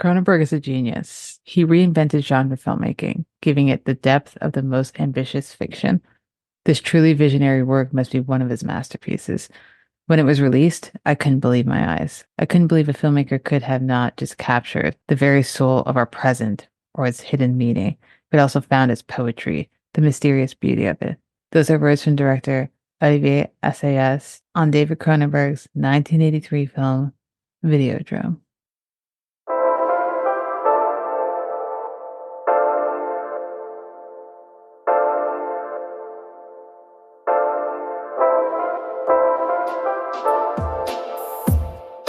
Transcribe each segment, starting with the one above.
Cronenberg is a genius. He reinvented genre filmmaking, giving it the depth of the most ambitious fiction. This truly visionary work must be one of his masterpieces. When it was released, I couldn't believe my eyes. I couldn't believe a filmmaker could have not just captured the very soul of our present or its hidden meaning, but also found its poetry, the mysterious beauty of it. Those are words from director Olivier Assayas on David Cronenberg's 1983 film, Videodrome.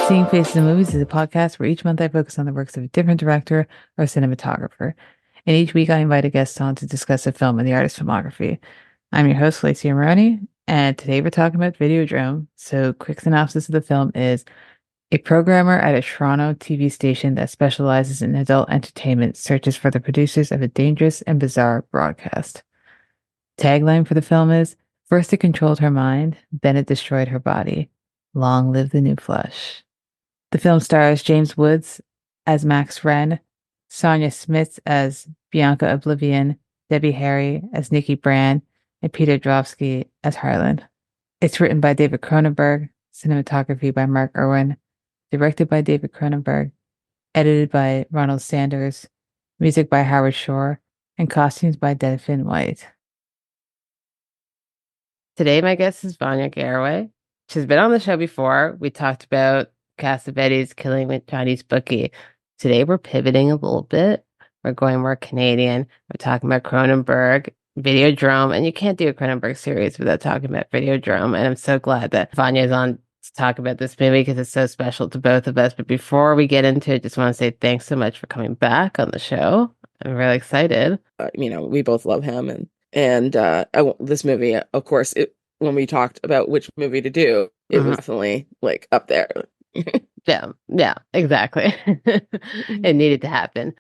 Seeing Faces in Movies is a podcast where each month I focus on the works of a different director or cinematographer. And each week I invite a guest on to discuss a film and the artist's filmography. I'm your host, Felicia Maroney, and today we're talking about Videodrome. So, quick synopsis of the film is a programmer at a Toronto TV station that specializes in adult entertainment searches for the producers of a dangerous and bizarre broadcast. Tagline for the film is, first it controlled her mind, then it destroyed her body. Long live the new flesh. The film stars James Woods as Max Wren, Sonia Smith as Bianca Oblivion, Debbie Harry as Nikki Brand, and Peter Drovsky as Harlan. It's written by David Cronenberg, cinematography by Mark Irwin, directed by David Cronenberg, edited by Ronald Sanders, music by Howard Shore, and costumes by Devin White. Today, my guest is Vanya Garraway. She's been on the show before. We talked about Cassavetes killing with Chinese Bookie. Today we're pivoting a little bit. We're going more Canadian. We're talking about Cronenberg, Videodrome, and you can't do a Cronenberg series without talking about Videodrome. And I'm so glad that Vanya's on to talk about this movie because it's so special to both of us. But before we get into it, just want to say thanks so much for coming back on the show. I'm really excited. We both love him, and this movie, of course, when we talked about which movie to do, it was definitely like up there. Yeah, exactly. It needed to happen.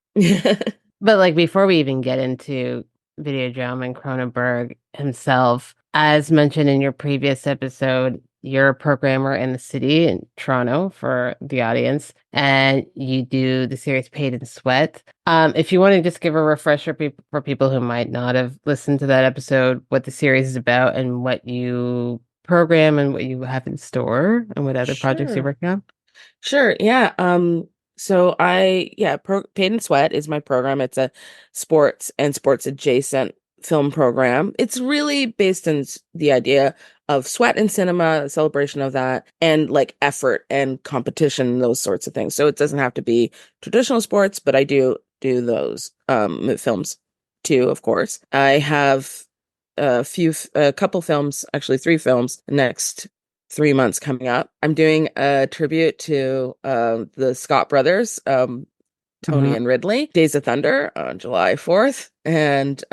But like before we even get into Videodrome and Cronenberg himself, as mentioned in your previous episode, you're a programmer in the city in Toronto for the audience, and you do the series Paid in Sweat. If you want to just give a refresher for people who might not have listened to that episode, what the series is about and what you program and what you have in store and what other projects you're working on? Sure. Yeah. Paid in Sweat is my program. It's a sports and sports adjacent film program. It's really based on the idea of sweat in cinema, celebration of that, and like effort and competition, those sorts of things. So it doesn't have to be traditional sports, but I do those films too, of course. I have a couple films, actually 3 films next 3 months coming up. I'm doing a tribute to the Scott brothers, Tony and Ridley, Days of Thunder on July 4th, and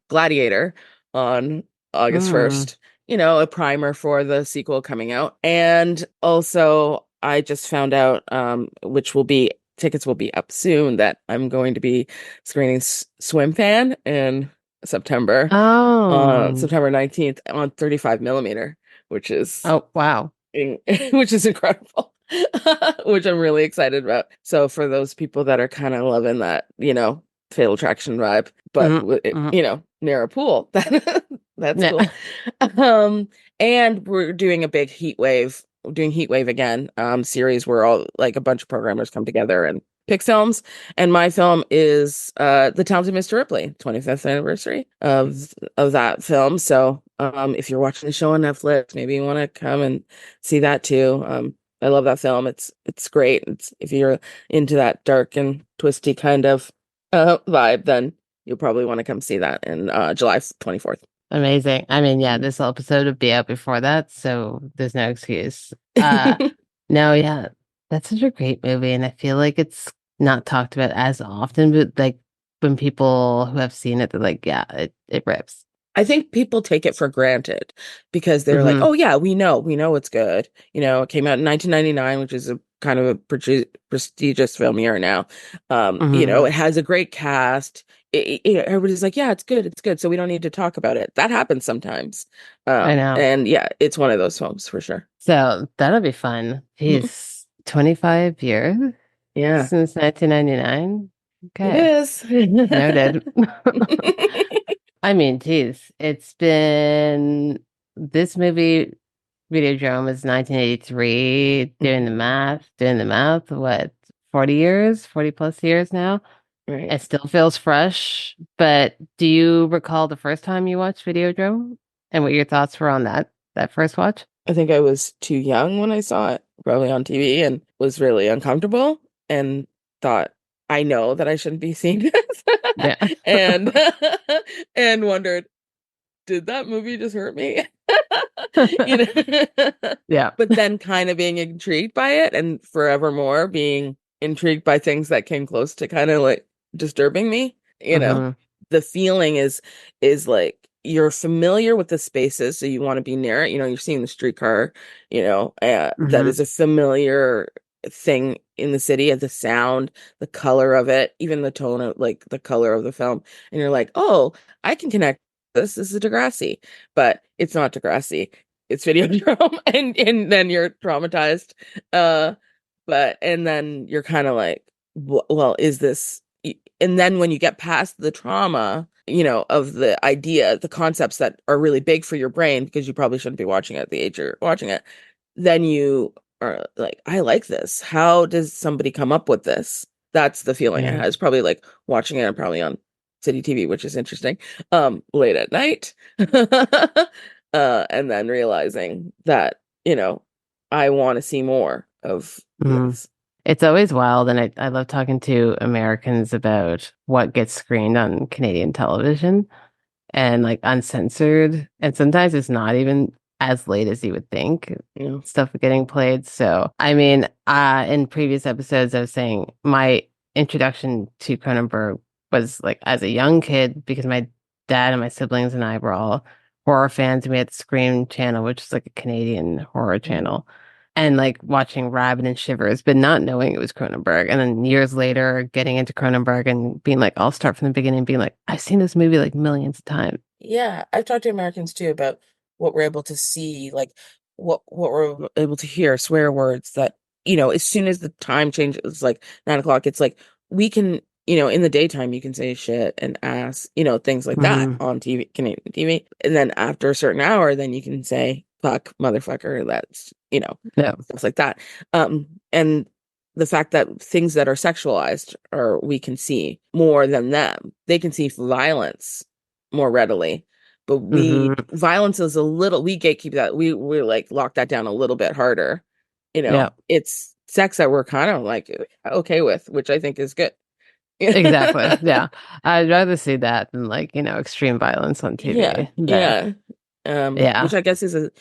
Gladiator on August 1st. A primer for the sequel coming out. And also, I just found out, tickets will be up soon, that I'm going to be screening Swim Fan in September. September 19th on 35 millimeter, which is wow, which is incredible. Which I'm really excited about. So for those people that are kind of loving that, Fatal Attraction vibe, but near a pool, that's cool. And we're doing a big Heat Wave. We're doing Heat Wave again, series where all like a bunch of programmers come together and pick films. And my film is The Talented Mr. Ripley, 25th anniversary of that film. So if you're watching the show on Netflix, maybe you want to come and see that too. I love that film. It's great. If you're into that dark and twisty kind of vibe, then you'll probably want to come see that in July 24th. Amazing. I mean, yeah, this episode would be out before that, so there's no excuse. No, yeah, that's such a great movie, and I feel like it's not talked about as often, but like when people who have seen it, they're like, yeah, it rips. I think people take it for granted because they're like, oh yeah, we know it's good. It came out in 1999, which is a kind of a prestigious film year now. It has a great cast. Everybody's like, yeah, it's good. So we don't need to talk about it. That happens sometimes. I know. And yeah, it's one of those films for sure. So that'll be fun. He's 25 years. Yeah, Since 1999. it Okay. is. Noted. I mean, geez, it's been this movie, Videodrome, is 1983. Doing the math, what, 40 years, 40 plus years now? Right. It still feels fresh. But do you recall the first time you watched Videodrome and what your thoughts were on that first watch? I think I was too young when I saw it, probably on TV, and was really uncomfortable and thought, I know that I shouldn't be seeing this. Yeah. And and wondered, did that movie just hurt me? You know? Yeah. But then kind of being intrigued by it and forevermore being intrigued by things that came close to kind of like disturbing me, you know. Hmm. The feeling is like you're familiar with the spaces, so you want to be near it. You know, you're seeing the streetcar, that Hmm. is a familiar thing in the city, of the sound, the color of it, even the tone of like the color of the film. And you're like, oh, I can connect this is Degrassi, but it's not Degrassi. It's Videodrome, and then you're traumatized. Uh, and then you're kind of like, well, is this? And then when you get past the trauma, of the idea, the concepts that are really big for your brain, because you probably shouldn't be watching it at the age you're watching it, then you are like, I like this. How does somebody come up with this? That's the feeling I Yeah. had. It's probably like watching it probably on City TV, which is interesting, late at night. And then realizing that, I want to see more of Mhm. this. It's always wild, and I love talking to Americans about what gets screened on Canadian television and like uncensored. And sometimes it's not even as late as you would think, You stuff getting played. So, I mean, in previous episodes, I was saying my introduction to Cronenberg was like as a young kid because my dad and my siblings and I were all horror fans, and we had the Scream channel, which is like a Canadian horror know. channel. And like watching Rabid and Shivers, but not knowing it was Cronenberg. And then years later, getting into Cronenberg and being like, I'll start from the beginning, being like, I've seen this movie like millions of times. Yeah, I've talked to Americans too about what we're able to see, like what we're able to hear, swear words that, as soon as the time changes, like 9 o'clock, it's like we can, in the daytime you can say shit and ass, things like that Hmm. on TV, Canadian TV. And then after a certain hour, then you can say fuck, motherfucker, that's, No. stuff like that. And the fact that things that are sexualized or we can see more than them, they can see violence more readily. But Hmm. violence is a little, we gatekeep that. We like lock that down a little bit harder. Yeah, It's sex that we're kind of like okay with, which I think is good. exactly. Yeah. I'd rather see that than like, extreme violence on Yeah, TV. But yeah. yeah. Which I guess is a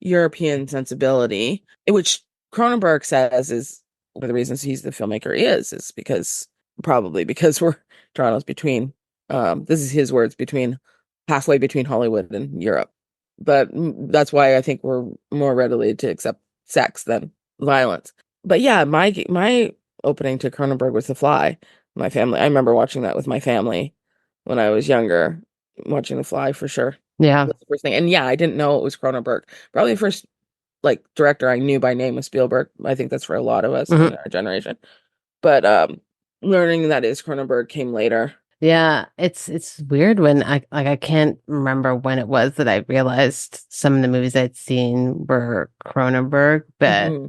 European sensibility, which Cronenberg says is one of the reasons he's the filmmaker he is because probably because we're Toronto's between, this is his words, between halfway between Hollywood and Europe. But that's why I think we're more readily to accept sex than violence. But yeah, my opening to Cronenberg was The Fly. My family, I remember watching that with my family when I was younger, watching The Fly for sure. Yeah. That's the first thing. And yeah, I didn't know it was Cronenberg. Probably the first like director I knew by name was Spielberg. I think that's for a lot of us in Hmm. our generation. But learning that is Cronenberg came later. Yeah. It's weird when I can't remember when it was that I realized some of the movies I'd seen were Cronenberg, but Hmm.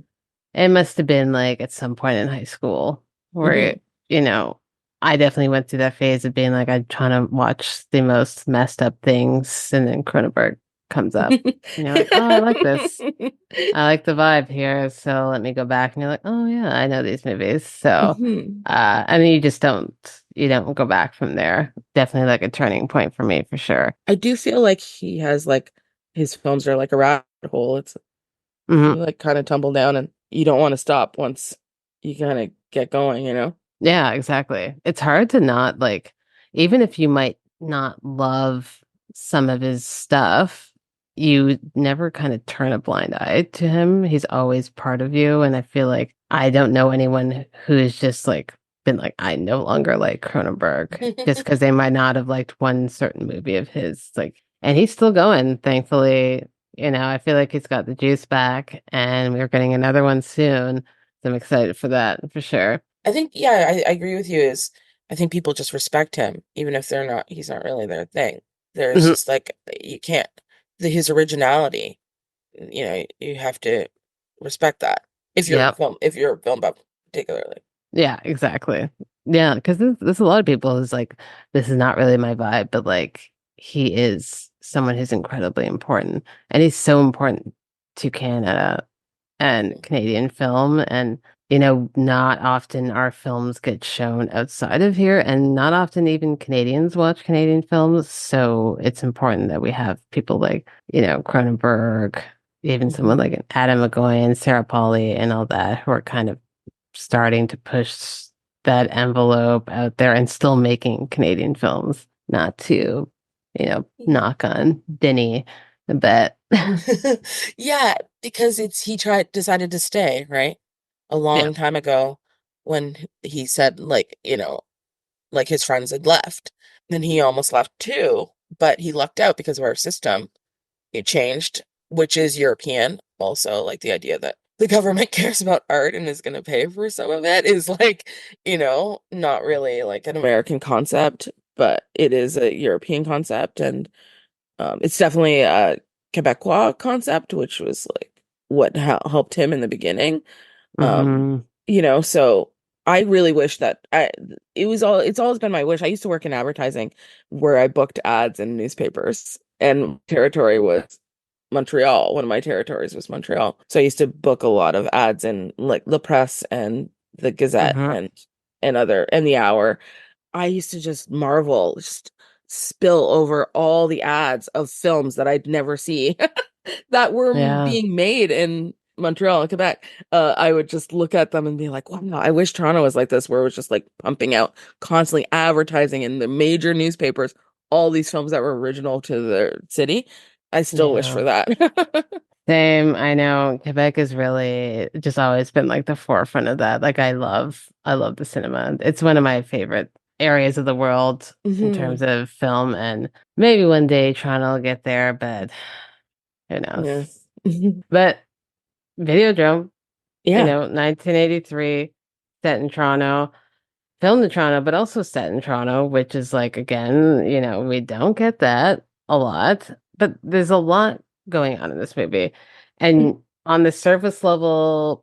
it must have been like at some point in high school where, Hmm. you know, I definitely went through that phase of being like, I'm trying to watch the most messed up things, and then Cronenberg comes up. And you're like, oh, I like this. I like the vibe here. So let me go back. And you're like, oh, yeah, I know these movies. So, Hmm. I mean, you don't go back from there. Definitely like a turning point for me for sure. I do feel like he has like his films are like a rabbit hole. It's Hmm. you like kind of tumble down and you don't want to stop once you kind of get going. Yeah, exactly. It's hard to not like, even if you might not love some of his stuff, you never kind of turn a blind eye to him. He's always part of you. And I feel like I don't know anyone who's just like been like, I no longer like Cronenberg just because they might not have liked one certain movie of his. Like, and he's still going, thankfully. I feel like he's got the juice back and we're getting another one soon. So I'm excited for that for sure. I think, yeah, I agree with you. Is I think people just respect him, even if he's not really their thing. There's Mhm. just like, you can't, his originality, you have to respect that Yep. if you're a film buff, particularly. Yeah, exactly. Yeah, because there's a lot of people who's like, this is not really my vibe, but like he is someone who's incredibly important. And he's so important to Canada and Canadian film. And, not often our films get shown outside of here, and not often even Canadians watch Canadian films. So it's important that we have people like, Cronenberg, even someone Mhm. like Adam McGowan, Sarah Polley, and all that, who are kind of starting to push that envelope out there and still making Canadian films, not to, knock on Denny a bit. Yeah, because he decided to stay, right? A Yeah. long time ago when he said, like, like his friends had left. Then he almost left too, but he lucked out because of our system. It changed, which is European. Also, like the idea that the government cares about art and is going to pay for some of it is like, not really like an American concept, but it is a European concept. And it's definitely a Quebecois concept, which was like what helped him in the beginning. Um, Hmm. so I really wish that it's always been my wish. I used to work in advertising where I booked ads in newspapers, and territory was Montreal. One of my territories was Montreal. So I used to book a lot of ads in like the press and the Gazette Hmm. and the Hour. I used to just marvel, just spill over all the ads of films that I'd never see that were Yeah. being made in Montreal and Quebec. I would just look at them and be like, wow, I wish Toronto was like this, where it was just like pumping out, constantly advertising in the major newspapers, all these films that were original to the city. I still wish Yeah. for that. Same. I know Quebec has really just always been like the forefront of that. Like I love the cinema. It's one of my favorite areas of the world in Hmm. terms of film, and maybe one day Toronto will get there, but who knows? Yeah. But Videodrome, Yeah. 1983, set in Toronto, filmed in Toronto, but also set in Toronto, which is like, again, we don't get that a lot, but there's a lot going on in this movie. And on the surface level,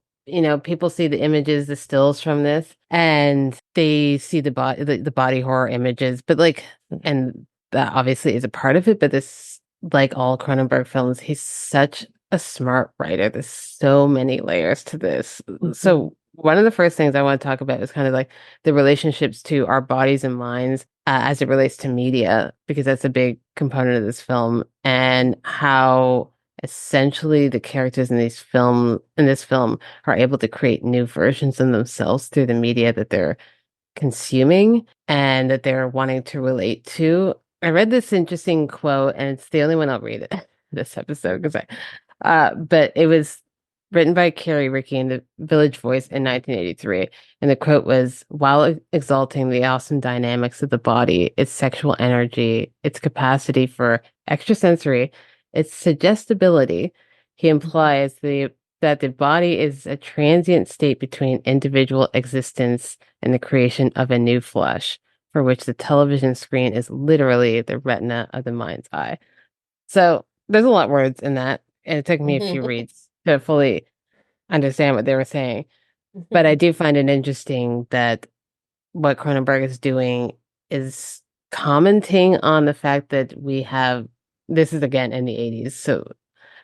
people see the images, the stills from this, and they see the body horror images, but like, and that obviously is a part of it, but this, like all Cronenberg films, he's such a smart writer. There's so many layers to this. Mhm. So one of the first things I want to talk about is kind of like the relationships to our bodies and minds as it relates to media, because that's a big component of this film, and how essentially the characters in this film are able to create new versions of themselves through the media that they're consuming and that they're wanting to relate to. I read this interesting quote, and it's the only one I'll read it this episode because but it was written by Carrie Rickey in the Village Voice in 1983. And the quote was, while exalting the awesome dynamics of the body, its sexual energy, its capacity for extrasensory, its suggestibility, he implies that the body is a transient state between individual existence and the creation of a new flesh, for which the television screen is literally the retina of the mind's eye. So there's a lot of words in that, and it took me a few reads to fully understand what they were saying. But I do find it interesting that what Cronenberg is doing is commenting on the fact that this is again in the 80s. So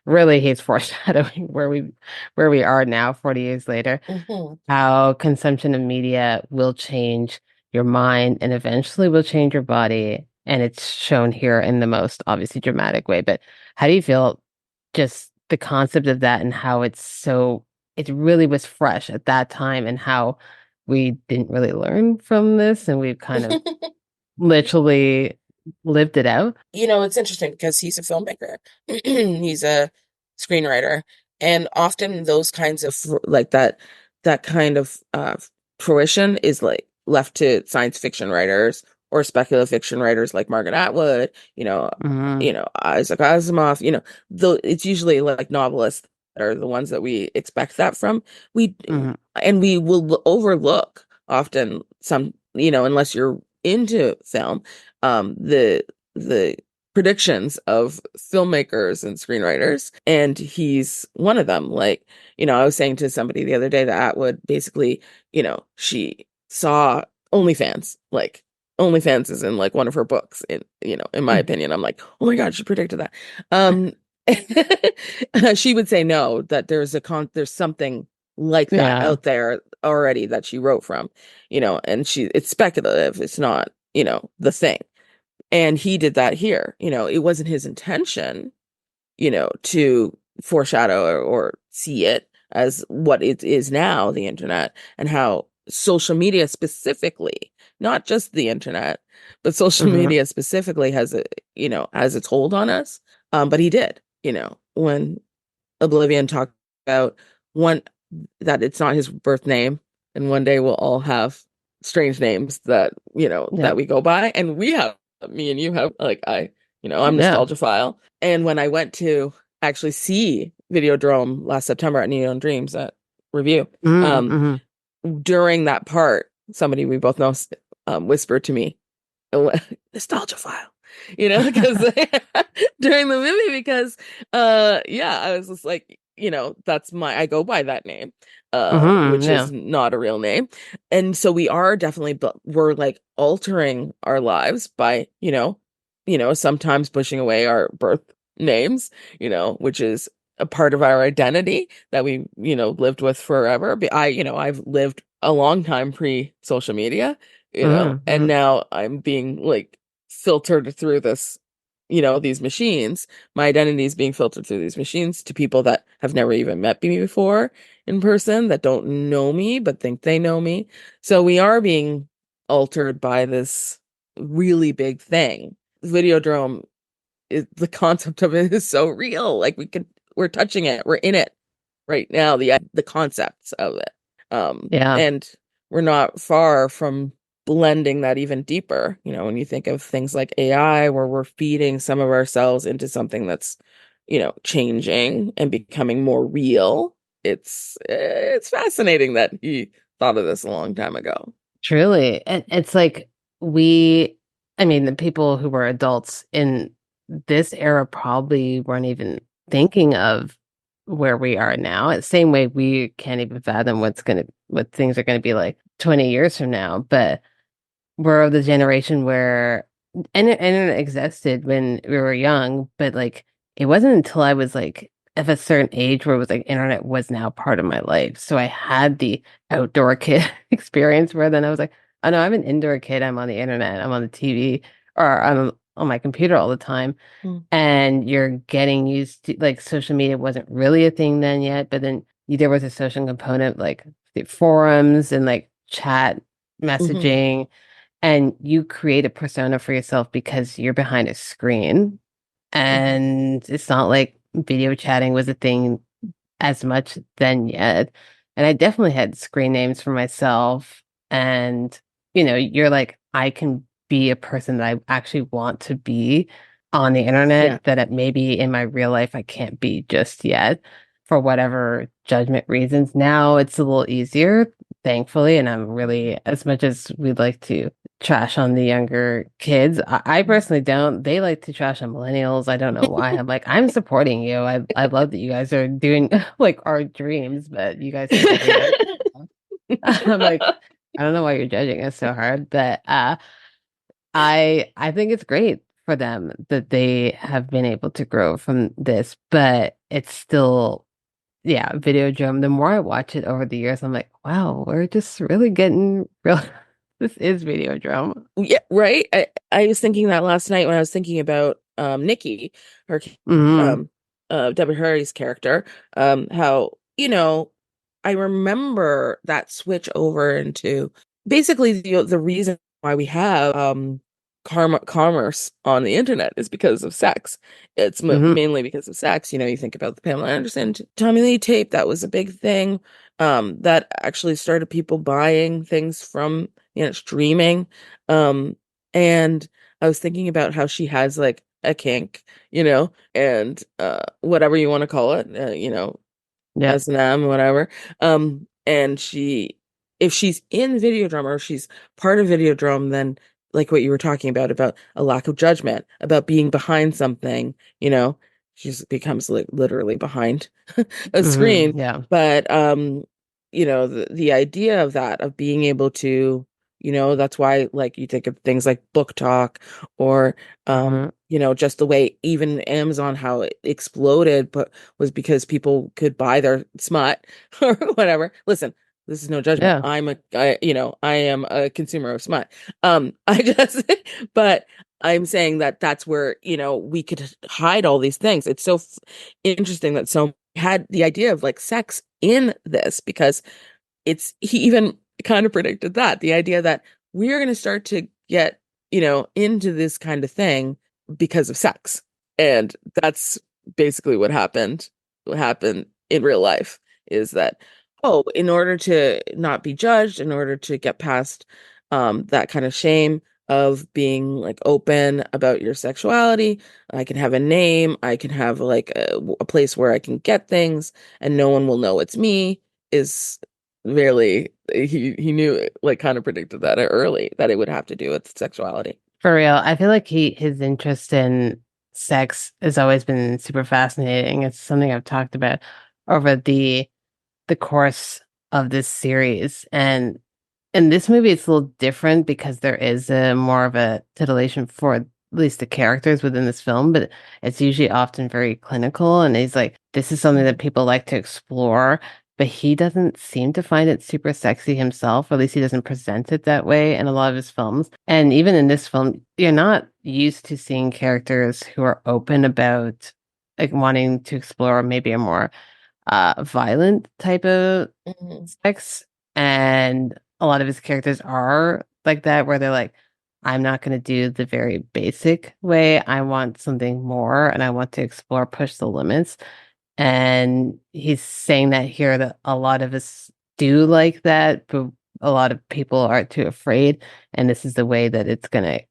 really he's foreshadowing where we are now, 40 years later, Mhm. how consumption of media will change your mind and eventually will change your body. And it's shown here in the most obviously dramatic way. But how do you feel just the concept of that, and how it really was fresh at that time, and how we didn't really learn from this and we've kind of literally lived it out? It's interesting because he's a filmmaker. He's a screenwriter, and often those kinds of like that kind of fruition is like left to science fiction writers or speculative fiction writers like Margaret Atwood, Hmm. Isaac Asimov, though it's usually like novelists that are the ones that we expect that from. We Hmm. and we will overlook often unless you're into film, the predictions of filmmakers and screenwriters, and he's one of them. Like, I was saying to somebody the other day that Atwood basically, she saw OnlyFans, like OnlyFans is in like one of her books, in my opinion. I'm like, oh my God, she predicted that. She would say no, that there's something like that Yeah. out there already that she wrote from, and it's speculative. It's not, the thing. And he did that here. It wasn't his intention, to foreshadow or see it as what it is now, the internet, and how social media specifically, not just the internet, but social Hmm. media specifically has its hold on us. But he did, when Oblivion talked about one that it's not his birth name, and one day we'll all have strange names that Yeah. that we go by, and we have, me and you have, like, I'm Yeah. nostalgia file. And when I went to actually see Videodrome last September at Neon Dreams at review, um, Mm-hmm. during that part, somebody we both know whispered to me, "Oh, nostalgia file," because during the movie, because yeah, I was just like, I go by that name, Hmm. which Yeah. is not a real name. And so we are definitely, but we're like altering our lives by, sometimes pushing away our birth names, which is a part of our identity that we, lived with forever. But I've lived a long time pre social media, and Hmm. now I'm being like filtered through these machines. My identity is being filtered through these machines to people that have never even met me before in person, that don't know me but think they know me. So we are being altered by this really big thing. Videodrome, the concept of it is so real. Like, we're touching it, we're in it right now, the concepts of it. Yeah. And we're not far from blending that even deeper. When you think of things like AI, where we're feeding some of ourselves into something that's, changing and becoming more real. It's fascinating that he thought of this a long time ago. Truly. And it's like I mean, the people who were adults in this era probably weren't even thinking of where we are now. It's the same way we can't even fathom what things are gonna be like 20 years from now. But we're of the generation where internet existed when we were young, but like it wasn't until I was like of a certain age where it was like internet was now part of my life. So I had the outdoor kid experience where then I was like, oh no, I'm an indoor kid. I'm on the internet. I'm on the TV or I'm on my computer all the time. Mm. And you're getting used to like social media wasn't really a thing then yet, but then there was a social component like the forums and like chat Hmm. messaging and you create a persona for yourself because you're behind a screen. Hmm. And it's not like video chatting was a thing as much then yet. And I definitely had screen names for myself. And, you're like, I can be a person that I actually want to be on the Yeah. internet that maybe in my real life I can't be just yet for whatever judgment reasons. Now it's a little easier, thankfully. And I'm really, as much as we'd like to trash on the younger kids. I personally don't. They like to trash on millennials. I don't know why. I'm like, I'm supporting you. I love that you guys are doing like our dreams, but you guys think we're weird. I'm like, I don't know why you're judging us so hard, but I think it's great for them that they have been able to grow from this, but it's still yeah, Videodrome. The more I watch it over the years, I'm like, wow, we're just really getting real. This is Videodrome. Yeah, right. I was thinking that last night when I was thinking about Nikki, her Hmm. um Deborah Harry's character, how, I remember that switch over into basically the reason why we have commerce on the internet is because of sex. It's Hmm. mainly because of sex. You think about the Pamela Anderson, Tommy Lee tape, that was a big thing, that actually started people buying things from, streaming. Um, and I was thinking about how she has like a kink, and whatever you want to call it, Yeah. S&M, whatever. And she if she's in Videodrome or she's part of Videodrome, then like what you were talking about a lack of judgment, about being behind something, she becomes literally behind a screen. Yeah. But the idea of that, of being able to, that's why like you think of things like Book Talk or just the way even Amazon, how it exploded, but was because people could buy their smut or whatever. Listen, this is no judgment. Yeah. I am a consumer of smut. I just, but I'm saying that that's where, we could hide all these things. It's so interesting that so had the idea of like sex in this, because he even kind of predicted that, the idea that we are going to start to get, into this kind of thing because of sex. And that's basically what happened in real life, is that, oh, in order to not be judged, in order to get past that kind of shame of being like open about your sexuality, I can have a name, I can have like a place where I can get things and no one will know it's me, is really, he knew it, like kind of predicted that early, that it would have to do with sexuality. For real. I feel like his interest in sex has always been super fascinating. It's something I've talked about over the course of this series. And in this movie, it's a little different because there is a more of a titillation for at least the characters within this film, but it's usually often very clinical. And he's like, this is something that people like to explore, but he doesn't seem to find it super sexy himself, or at least he doesn't present it that way in a lot of his films. And even in this film, you're not used to seeing characters who are open about like wanting to explore maybe a more violent type of sex. And a lot of his characters are like that, where they're like, I'm not going to do the very basic way. I want something more and I want to explore, push the limits. And he's saying that here, that a lot of us do like that, but a lot of people are too afraid. And this is the way that it's going to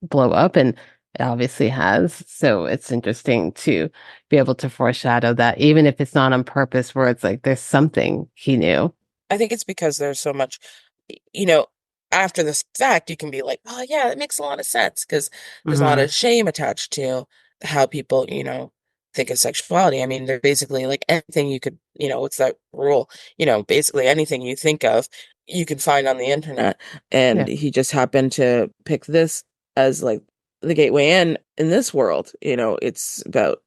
blow up. And it obviously has. So it's interesting to be able to foreshadow that, even if it's not on purpose, where it's like there's something he knew. I think it's because there's so much, you know, after this fact, you can be like, oh, yeah, it makes a lot of sense, because there's a lot Hmm. of shame attached to how people, think of sexuality. I mean, they're basically like anything you could, what's that rule? Basically anything you think of, you can find on the internet. And Yeah. he just happened to pick this as like the gateway in this world. It's about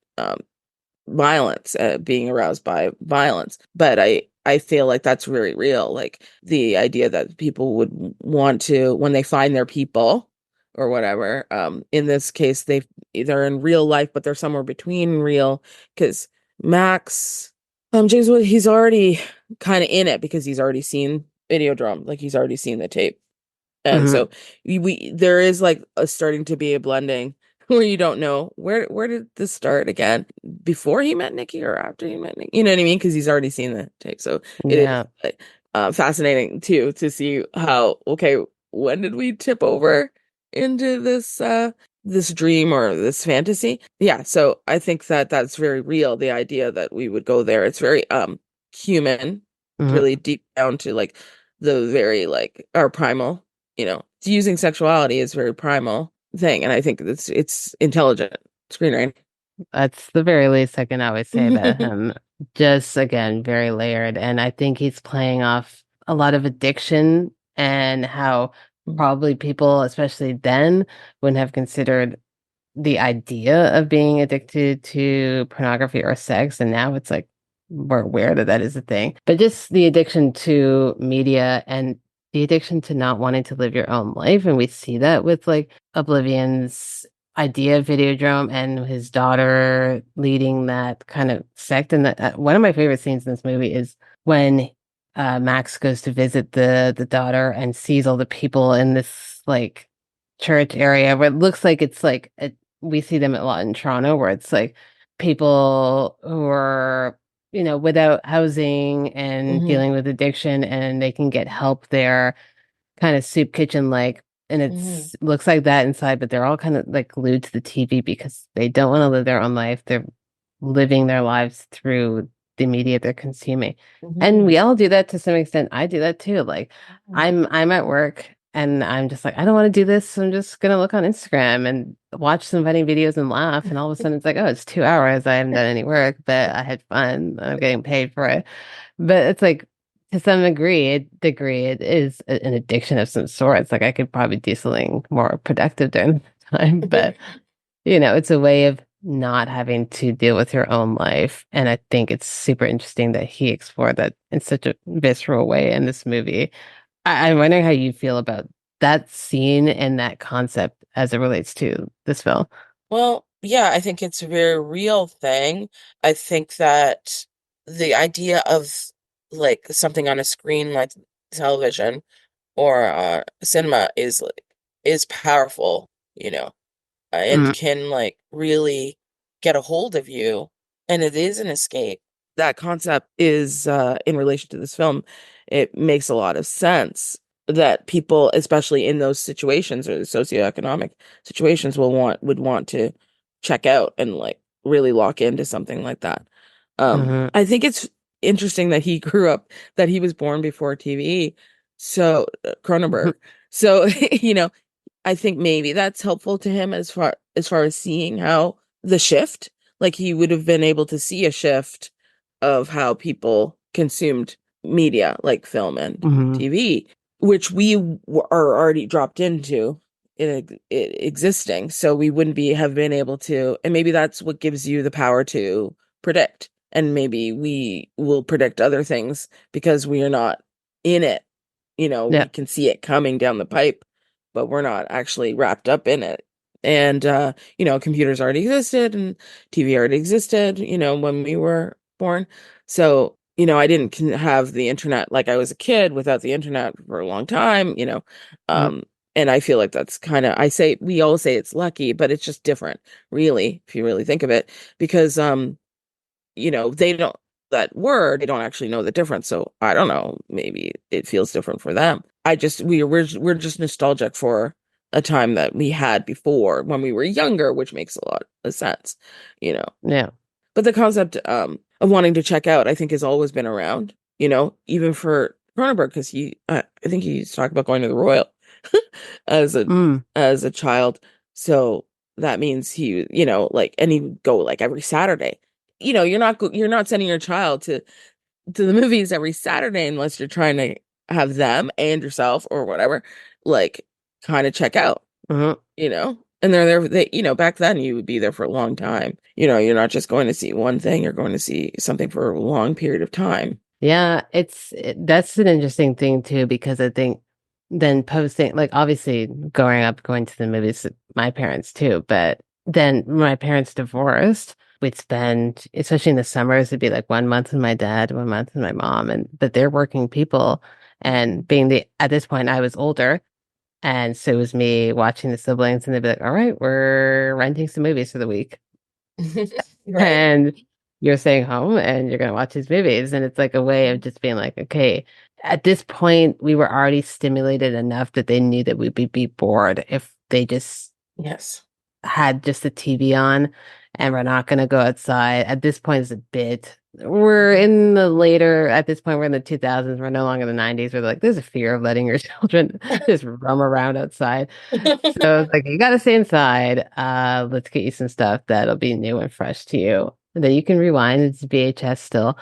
violence, being aroused by violence. But I feel like that's very real. Like the idea that people would want to, when they find their people or whatever, in this case, they're in real life, but they're somewhere between real, because Max, James Wood, he's already kind of in it because he's already seen Videodrome, like he's already seen the tape. And Hmm. so there is like starting to be a blending where you don't know where did this start again, before he met Nikki or after he met Nikki, you know what I mean? Because he's already seen the tape. So it is Yeah. fascinating too to see how, okay, when did we tip over into this dream or this fantasy? Yeah, so I think that that's very real, the idea that we would go there. It's very human, Hmm. really deep down to like the very like our primal, using sexuality is very primal thing, and I think it's intelligent screenwriting. That's the very least I can always say about him. Just again, very layered. And I think he's playing off a lot of addiction and how probably people, especially then, wouldn't have considered the idea of being addicted to pornography or sex. And now it's like we're aware that that is a thing. But just the addiction to media and the addiction to not wanting to live your own life. And we see that with like Oblivion's idea of Videodrome and his daughter leading that kind of sect. And one of my favorite scenes in this movie is when Max goes to visit the daughter and sees all the people in this like church area where it looks like it's like we see them a lot in Toronto, where it's like people who are, without housing and Hmm. dealing with addiction, and they can get help there, kind of soup kitchen like. And Hmm. it's looks like that inside, but they're all kind of like glued to the TV because they don't want to live their own life. They're living their lives through the media they're consuming. And we all do that to some extent. I do that too. Like I'm at work and I'm just like, I don't want to do this. So I'm just gonna look on Instagram and watch some funny videos and laugh. And all of a sudden it's like, oh, it's 2 hours. I haven't done any work, but I had fun. I'm getting paid for it. But it's like to some degree, it is an addiction of some sort. It's like I could probably do something more productive during the time, but it's a way of not having to deal with your own life. And I think it's super interesting that he explored that in such a visceral way in this movie. I'm wondering how you feel about that scene and that concept as it relates to this film. Well, yeah, I think it's a very real thing. I think that the idea of like something on a screen like television or cinema is powerful, and Mm, can like really get a hold of you, and it is an escape. That concept is in relation to this film, it makes a lot of sense that people, especially in those situations or the socioeconomic situations, would want to check out and like really lock into something like that. mhm, I think it's interesting that he grew up, that he was born before TV. So Cronenberg. So, I think maybe that's helpful to him as far as seeing how the shift, like he would have been able to see a shift of how people consumed media like film and mhm. TV, which we are already dropped into it existing. So we wouldn't have been able to, and maybe that's what gives you the power to predict. And maybe we will predict other things because we are not in it. We Yeah. can see it coming down the pipe, but we're not actually wrapped up in it. And computers already existed and TV already existed, when we were born. So, I didn't have the internet like I was a kid without the internet for a long time, Mm, um, and I feel like that's kind of, we all say it's lucky, but it's just different, really, if you really think of it, because, they don't, that word, they don't actually know the difference. So I don't know, maybe it feels different for them. We're just nostalgic for a time that we had before when we were younger, which makes a lot of sense, you know. yeah. But the concept of wanting to check out, I think, has always been around, even for Cronenberg, because I think he used to talk about going to the Royal as a Mm, as a child. So that means he, like, and he would go like every Saturday. You're not sending your child to the movies every Saturday unless you're trying to have them and yourself or whatever, like, kind of check out, mhm. and they're there. Back then you would be there for a long time. You're not just going to see one thing, you're going to see something for a long period of time. Yeah, that's an interesting thing too, because I think then posting, like obviously growing up, going to the movies, with my parents too, but then my parents divorced. We'd spend, especially in the summers, it'd be like 1 month with my dad, 1 month with my mom, but they're working people. And at this point, I was older. And so it was me watching the siblings, and they'd be like, all right, we're renting some movies for the week. Right. And you're staying home and you're going to watch these movies. And it's like a way of just being like, okay, at this point, we were already stimulated enough that they knew that we'd be bored if they just Yes. had just the TV on and we're not going to go outside. At this point, it's a bit. We're in the later, at this point, we're in the 2000s. We're no longer the 90s. We're like, there's a fear of letting your children just roam around outside. So it's like, you got to stay inside. Let's get you some stuff that'll be new and fresh to you. And then you can rewind. It's VHS still,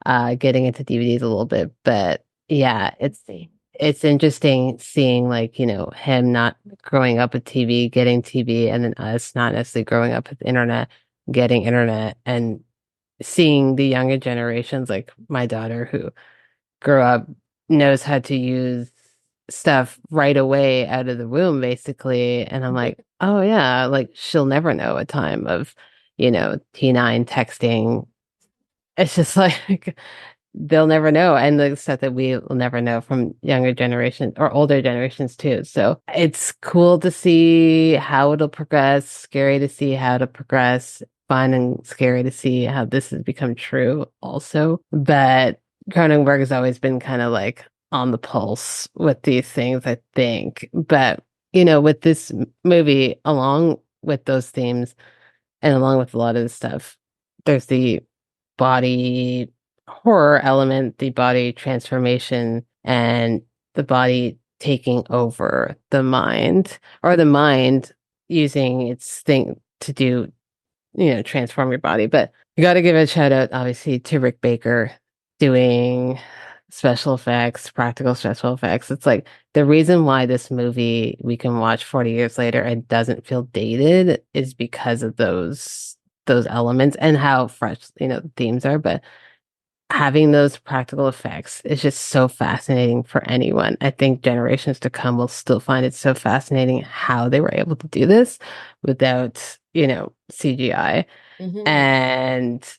getting into DVDs a little bit. But yeah, it's interesting seeing like, him not growing up with TV, getting TV, and then us not necessarily growing up with internet, getting internet, and seeing the younger generations, like my daughter who grew up, knows how to use stuff right away out of the womb, basically. And I'm like, oh yeah, like she'll never know a time of, T9 texting. It's just like they'll never know. And the stuff that we will never know from younger generations or older generations too. So it's cool to see how it'll progress, scary to see how it'll progress, fun and scary to see how this has become true also. But Cronenberg has always been kind of like on the pulse with these things, I think. But, with this movie, along with those themes and along with a lot of the stuff, there's the body horror element, the body transformation and the body taking over the mind, or the mind using its thing to do, transform your body. But you got to give a shout out, obviously, to Rick Baker doing special effects, practical special effects. It's like the reason why this movie we can watch 40 years later and doesn't feel dated is because of those elements and how fresh, the themes are. But having those practical effects is just so fascinating for anyone. I think generations to come will still find it so fascinating how they were able to do this without, CGI. Mm-hmm. And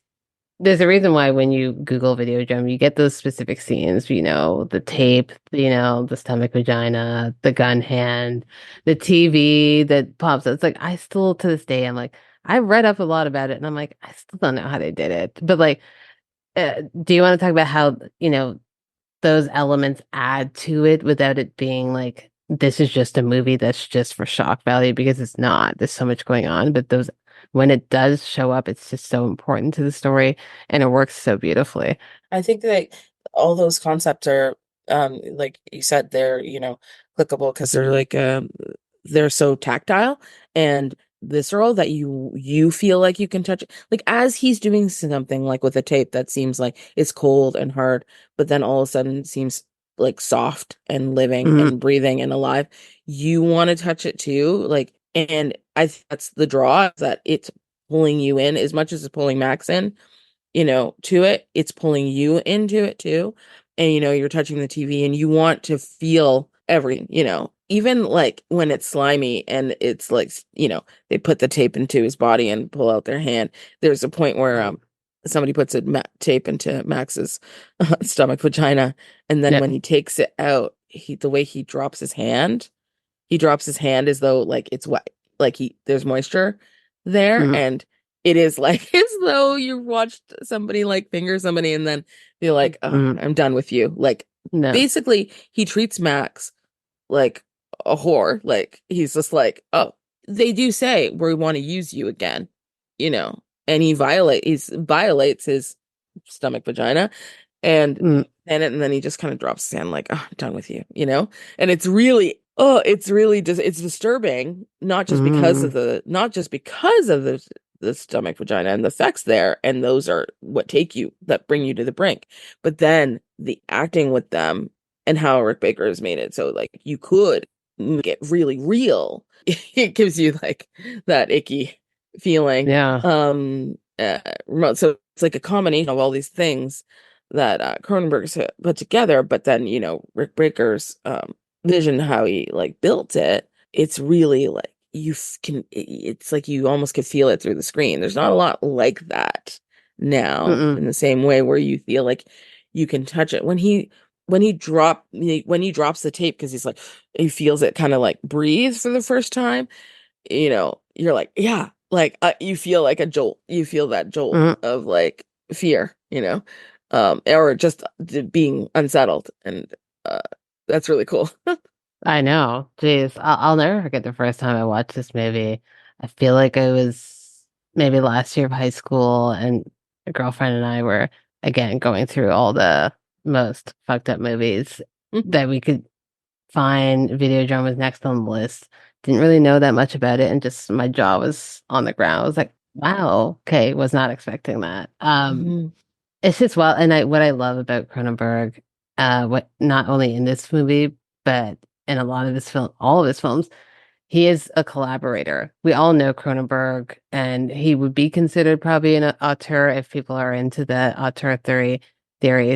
there's a reason why when you Google Videodrome, you get those specific scenes, the tape, the stomach vagina, the gun hand, the TV that pops up. It's like, I still, to this day, I'm like, I read up a lot about it and I'm like, I still don't know how they did it. But like, do you want to talk about how, those elements add to it without it being like, this is just a movie that's just for shock value, because it's not. There's so much going on, but those, when it does show up, it's just so important to the story and it works so beautifully. I think that all those concepts are, like you said, they're, clickable because they're like, they're so tactile and visceral that you feel like you can touch it. Like as he's doing something like with a tape that seems like it's cold and hard, but then all of a sudden seems like soft and living Mm, and breathing and alive. You want to touch it too. Like, and I think that's the draw, is that it's pulling you in as much as it's pulling Max in, to it. It's pulling you into it too. And, you're touching the TV and you want to feel everything, even like when it's slimy and it's like, they put the tape into his body and pull out their hand. There's a point where, somebody puts a tape into Max's stomach vagina. And then yeah. when he takes it out, the way he drops his hand as though like it's wet, like there's moisture there, Mm, and it is like as though you watched somebody like finger somebody and then be like, oh, mm, I'm done with you. Like no. basically he treats Max like a whore. Like he's just like, oh, they do say we want to use you again, and he violates his stomach vagina, and Mm, and then he just kind of drops his hand like, oh, I'm done with you, and it's really, oh, it's really just, it's disturbing, mm, not just because of the stomach vagina and the effects there, and those are what that bring you to the brink, but then the acting with them and how Rick Baker has made it so like you could make it really real. It gives you like that icky feeling. yeah. So it's like a combination of all these things that Cronenberg's put together, but then Rick Baker's vision, how he like built it. It's really like it's like you almost could feel it through the screen. There's not a lot like that now Mm-mm. in the same way where you feel like you can touch it when he drops the tape, because he's like, he feels it kind of like breathe for the first time, you're like, yeah, like you feel like a jolt. You feel that jolt Mm. of like fear, or just being unsettled, and uh, that's really cool. I know. Jeez, I'll never forget the first time I watched this movie. I feel like I was maybe last year of high school, and a girlfriend and I were again going through all the most fucked up movies that we could find. Videodrome was next on the list. Didn't really know that much about it, and just my jaw was on the ground. I was like, "Wow, okay, was not expecting that." Mhm. It's just well, and what I love about Cronenberg, what not only in this movie but in a lot of his all of his films, he is a collaborator. We all know Cronenberg, and he would be considered probably an auteur if people are into the auteur theory.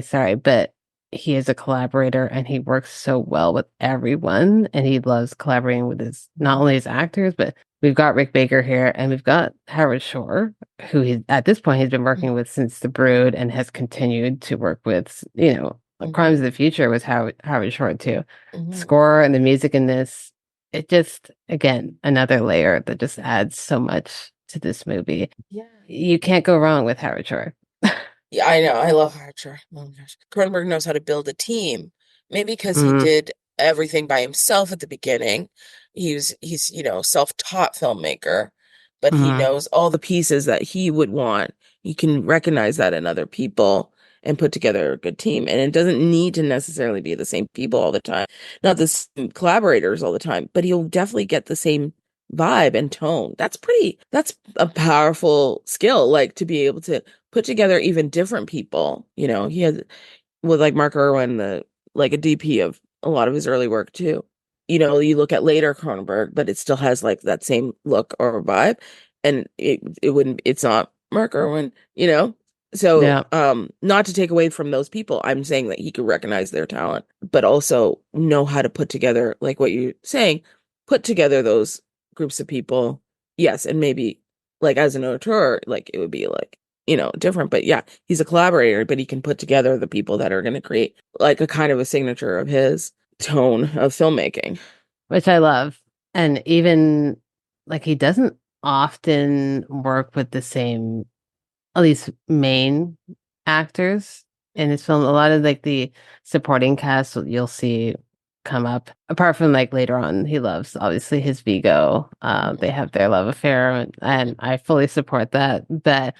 Sorry, but he is a collaborator, and he works so well with everyone, and he loves collaborating with his not only his actors, but we've got Rick Baker here, and we've got Howard Shore, who he's at this point he's been working with since The Brood, and has continued to work with, Mhm. Crimes of the Future with Howard Shore too. Mhm. Score and the music in this, it just, again, another layer that just adds so much to this movie. Yeah. You can't go wrong with Howard Shore. Yeah, I know. I love Archer. Oh my gosh. Cronenberg knows how to build a team. Maybe because he Mm, did everything by himself at the beginning. He's, self-taught filmmaker, but he mm, knows all the pieces that he would want. You can recognize that in other people. and put together a good team. And it doesn't need to necessarily be the same people all the time, not the same collaborators all the time, but you'll definitely get the same vibe and tone. That's a powerful skill, like to be able to put together even different people. He had with like Mark Irwin, like a DP of a lot of his early work too. You look at later Cronenberg, but it still has like that same look or vibe, and it's not Mark Irwin. So Yeah. not to take away from those people, I'm saying that he could recognize their talent, but also know how to put together, like what you're saying, put together those groups of people. Yes, and maybe like as an auteur, like it would be like different, but yeah, he's a collaborator, but he can put together the people that are going to create like a kind of a signature of his tone of filmmaking. Which I love. And even like he doesn't often work with the same, at least main actors in his film. A lot of like the supporting cast you'll see come up. Apart from like later on, he loves obviously his Vigo. They have their love affair, and I fully support that. But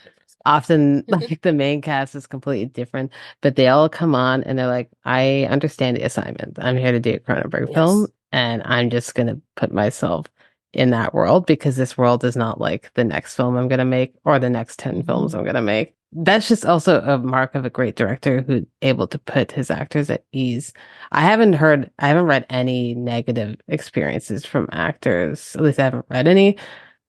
often like the main cast is completely different, but they all come on and they're like, I understand the assignment. I'm here to do a Cronenberg film, Yes. and I'm just gonna put myself in that world because this world is not like the next film I'm gonna make or the next 10 films I'm gonna make. That's just also a mark of a great director who's able to put his actors at ease. I haven't read any negative experiences from actors. At least I haven't read any.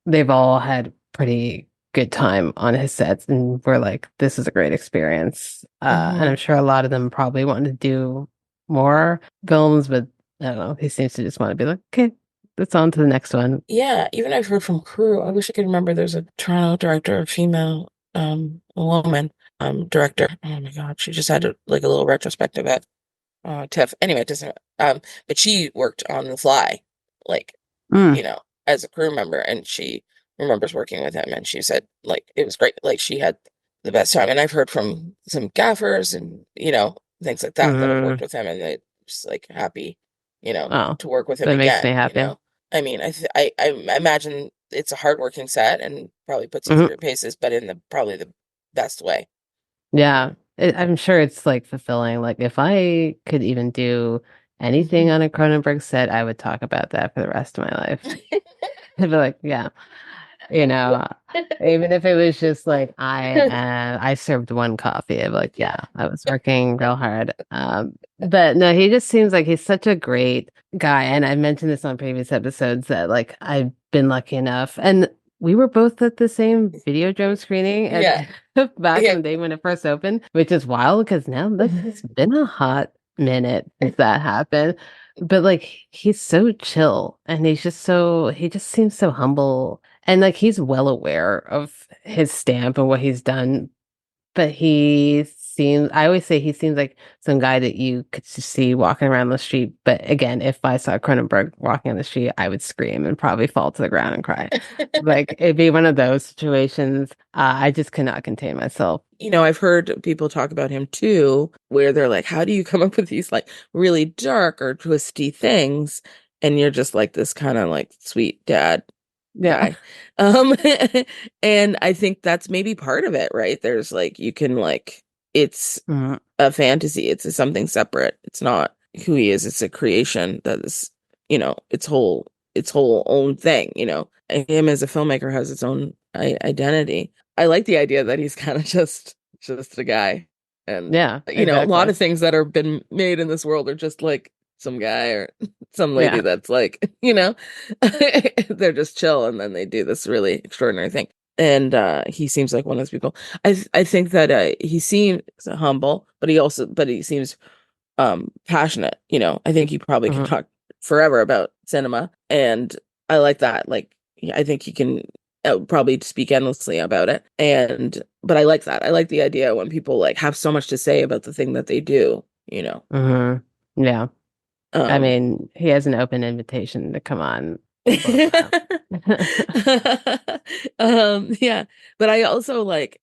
They've all had pretty good time on his sets, and we're like, this is a great experience. And I'm sure a lot of them probably want to do more films, but I don't know. He seems to just want to be like, okay, let's on to the next one. Yeah, even I've heard from crew. I wish I could remember. There's a Toronto director, a female, a woman, director. Oh my God, she just had like a little retrospective at TIFF. Anyway, it doesn't. But she worked on The Fly, like Mm, as a crew member, and she remembers working with him, and she said like it was great. Like she had the best time. And I've heard from some gaffers and things like that have worked mm. with him, and they're just like happy, Oh, to work with him that makes me again. happy. I mean, I imagine it's a hardworking set and probably puts you through Mhm. your paces, but in the probably the best way. Yeah, I'm sure it's like fulfilling. Like if I could even do anything Mhm. on a Cronenberg set, I would talk about that for the rest of my life. I'd be like, yeah, you know, even if it was just like I served one coffee, I'd be like, yeah, I was working real hard. But no, he just seems like he's such a great guy. And I mentioned this on previous episodes that like I've been lucky enough, and we were both at the same Videodrome screening Yeah, at back in yeah. the day when it first opened, which is wild because now like it's been a hot minute since that happened. But like he's so chill and he just seems so humble and like he's well aware of his stamp and what he's done, but I always say he seems like some guy that you could see walking around the street. But again, if I saw Cronenberg walking on the street, I would scream and probably fall to the ground and cry. Like it'd be one of those situations. I just could not contain myself. I've heard people talk about him too, where they're like, how do you come up with these like really dark or twisty things? And you're just like this kind of like sweet dad Yeah. guy. And I think that's maybe part of it, right? There's like, you can like, it's Mhm. a fantasy. It's something separate. It's not who he is. It's a creation that is, its whole own thing, And him as a filmmaker has its own identity. I like the idea that he's kind of just a guy. And Yeah, a lot exactly. of things that have been made in this world are just like some guy or some lady Yeah. that's like, they're just chill and then they do this really extraordinary thing. And he seems like one of those people. I think that he seems humble, but he seems passionate. I think he probably can Mhm. talk forever about cinema, and I like that. Like, yeah, I think he can probably speak endlessly about it. And but I like that. I like the idea when people like have so much to say about the thing that they do. Mhm. Yeah. I Um, mean, he has an open invitation to come on both of them. yeah, but I also like,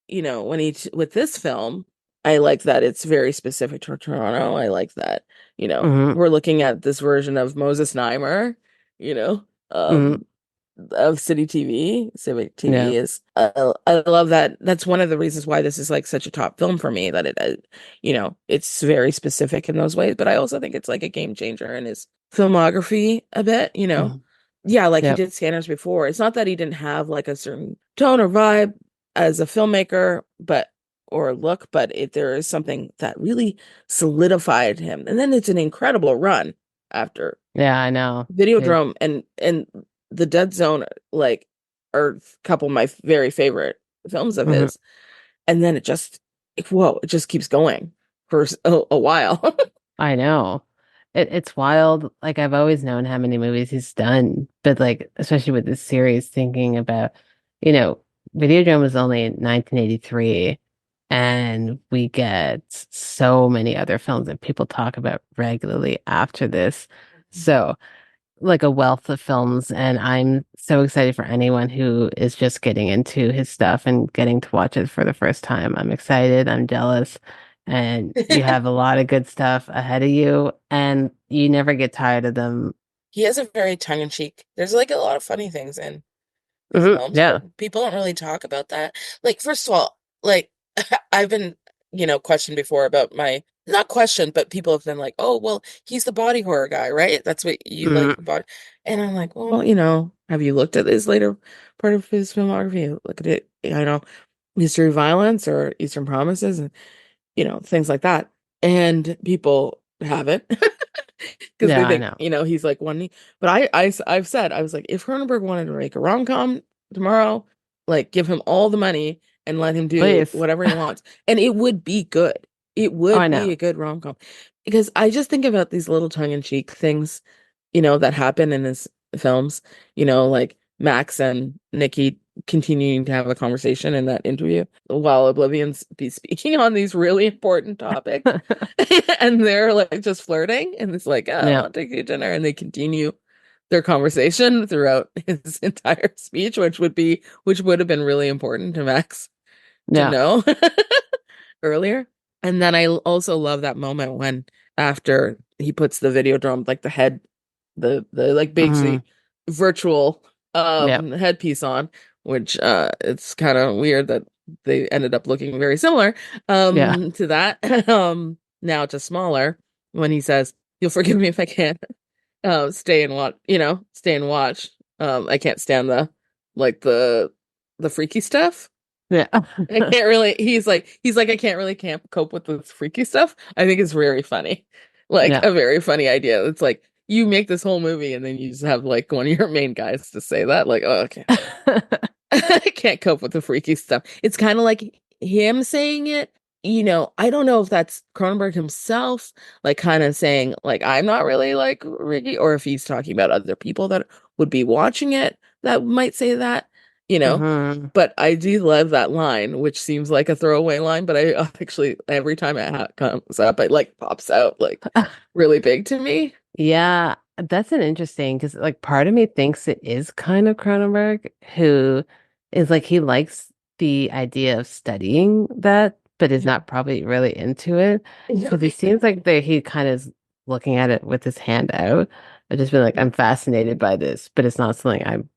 when with this film, I like that it's very specific to Toronto. I like that, Mhm. we're looking at this version of Moses Neimer, you know, Mhm. um, of City TV, Civic Yeah. TV is I love that. That's one of the reasons why this is like such a top film for me, that it's very specific in those ways, but I also think it's like a game changer in his filmography a bit. Mhm. Yeah, like he Yep. did Scanners before. It's not that he didn't have like a certain tone or vibe as a filmmaker, or look, but there is something that really solidified him. And then it's an incredible run after Yeah, I know. Videodrome and The Dead Zone, like, are a couple of my very favorite films of Mhm. his. And then it just keeps going for a while. I know. It's wild. Like I've always known how many movies he's done, but like especially with this series, thinking about, you know, Videodrome was only in 1983, and we get so many other films that people talk about regularly after this. So like a wealth of films, and I'm so excited for anyone who is just getting into his stuff and getting to watch it for the first time. I'm excited, I'm jealous, and you have a lot of good stuff ahead of you, and you never get tired of them. He has a very tongue-in-cheek. There's like a lot of funny things in his films, Yeah. but people don't really talk about that. Like, first of all, like I've been, questioned before about my not questioned, but people have been like, "Oh, well, he's the body horror guy, right? That's what you like Mhm. the body." And I'm like, "Well, have you looked at his later part of his filmography? Look at it, History of Violence or Eastern Promises, and things like that." And people haven't because they Yeah, I think, know. he's like one. But I've said, I was like, if Cronenberg wanted to make a rom-com tomorrow, like, give him all the money and let him do Please. whatever he wants, and it would be good. It Oh, I would be know. a good rom-com, because I just think about these little tongue-in-cheek things, that happen in his films. Like Max and Nikki continuing to have a conversation in that interview while Oblivion's be speaking on these really important topics. And they're like just flirting, and it's like, "Oh, I Yeah. want to take you to dinner," and they continue their conversation throughout his entire speech, which would have been really important to Max to Yeah. know earlier. And then I also love that moment when, after he puts the Videodrome, like the head, the like Mhm. basically virtual Yeah. headpiece on, which it's kind of weird that they ended up looking very similar Yeah. to that. Now just smaller, when he says, "You'll forgive me if I can't stay and watch. I can't stand the freaky stuff. Yeah. I can't really." He's like, "I can't really can't cope with the freaky stuff." I think it's very funny. Like, Yeah. a very funny idea. It's like, you make this whole movie and then you just have like one of your main guys to say that. Like, "Oh, okay. I can't cope with the freaky stuff." It's kind of like him saying it. I don't know if that's Cronenberg himself, like, kind of saying, like, "I'm not really like Ricky," or if he's talking about other people that would be watching it that might say that, you know. Mhm. But I do love that line, which seems like a throwaway line, but I actually, every time it comes up, it like pops out like really big to me. Yeah, that's an interesting because like part of me thinks it is kind of Cronenberg who is like he likes the idea of studying that, but is Yeah. not probably really into it because he seems like he kind of is looking at it with his hand out. I just been like, I'm fascinated by this, but it's not something I'm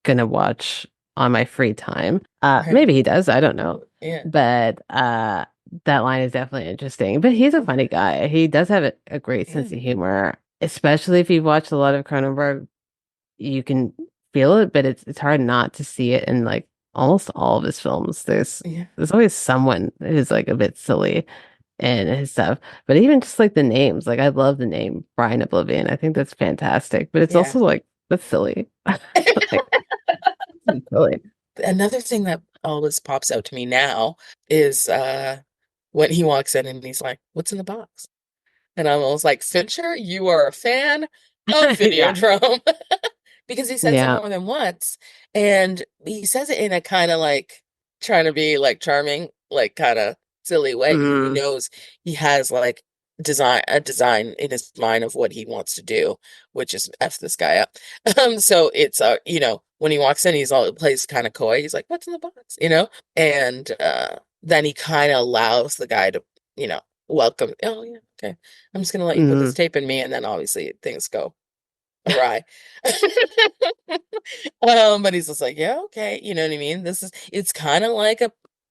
gonna watch on my free time. Right. Maybe he does, I don't know. Yeah. But that line is definitely interesting. But he's a funny guy. He does have a great Yeah. sense of humor, especially if you've watched a lot of Cronenberg. You can feel it, but it's hard not to see it in like almost all of his films. Yeah. There's always someone who's like a bit silly in his stuff. But even just like the names, like I love the name Brian Oblivion. I think that's fantastic. But it's Yeah. also like that's silly. Like, silly. Another thing that always pops out to me now is when he walks in and he's like, "What's in the box?" And I'm almost like, "Fincher, you are a fan of Yeah. Videodrome." Because he says it Yeah. more than once. And he says it in a kind of like trying to be like charming, like kind of silly way. He Mm, knows he has like a design in his mind of what he wants to do, which is F this guy up. So it's when he walks in, he's all plays kind of coy. He's like, "What's in the box?" And then he kind of allows the guy to, welcome. "Oh yeah, okay. I'm just gonna let you put this mm. tape in me," and then obviously things go awry. But he's just like, yeah, okay, you know what I mean? It's kind of like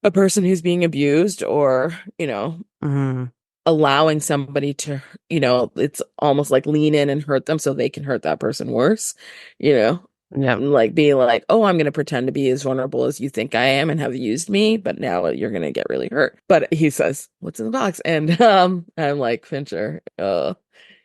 a person who's being abused or, Mhm. allowing somebody to, it's almost like lean in and hurt them so they can hurt that person worse, you know? Yep. Like being like, oh, I'm going to pretend to be as vulnerable as you think I am and have used me, but now you're going to get really hurt. But he says, what's in the box? And I'm like, Fincher,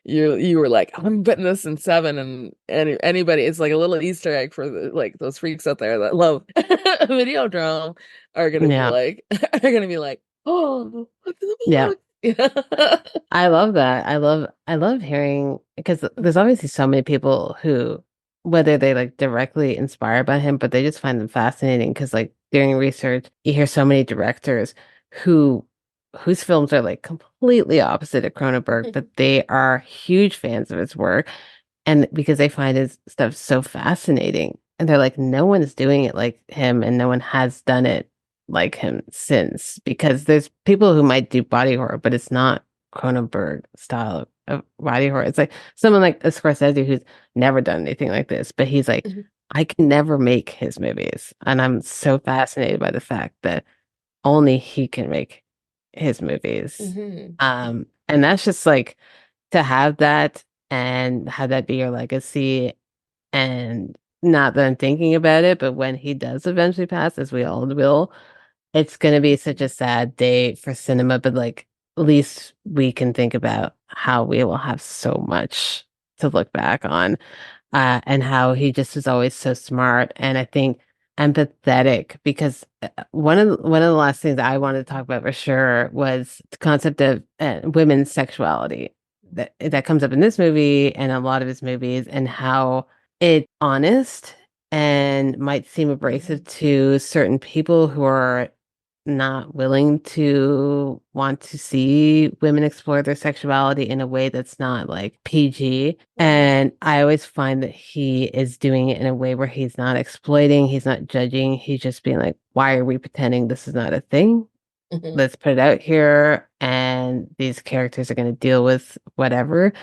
you were like, I'm putting this in 7, and anybody, it's like a little Easter egg for like those freaks out there that love Videodrome are gonna be Yeah. like are gonna be like, oh, what's in Yeah. the box? I love that. I love hearing because there's obviously so many people who, whether they like directly inspired by him, but they just find them fascinating because like during research, you hear so many directors who whose films are like completely opposite of Cronenberg, but they are huge fans of his work and because they find his stuff so fascinating. And they're like, no one is doing it like him, and no one has done it like him since. Because there's people who might do body horror, but it's not Cronenberg style of body horror. It's like someone like a Scorsese who's never done anything like this, but he's like, I can never make his movies. And I'm so fascinated by the fact that only he can make his movies. Mhm. And that's just like to have that and have that be your legacy. And not that I'm thinking about it, but when he does eventually pass, as we all will, it's going to be such a sad day for cinema. But like, at least we can think about how we will have so much to look back on, and how he just was always so smart. And I think empathetic because one of the last things I wanted to talk about for sure was the concept of women's sexuality that comes up in this movie and a lot of his movies, and how it's honest and might seem abrasive to certain people who are not willing to want to see women explore their sexuality in a way that's not like PG. And I always find that he is doing it in a way where he's not exploiting, he's not judging, he's just being like, why are we pretending this is not a thing? Mhm. Let's put it out here, and these characters are going to deal with whatever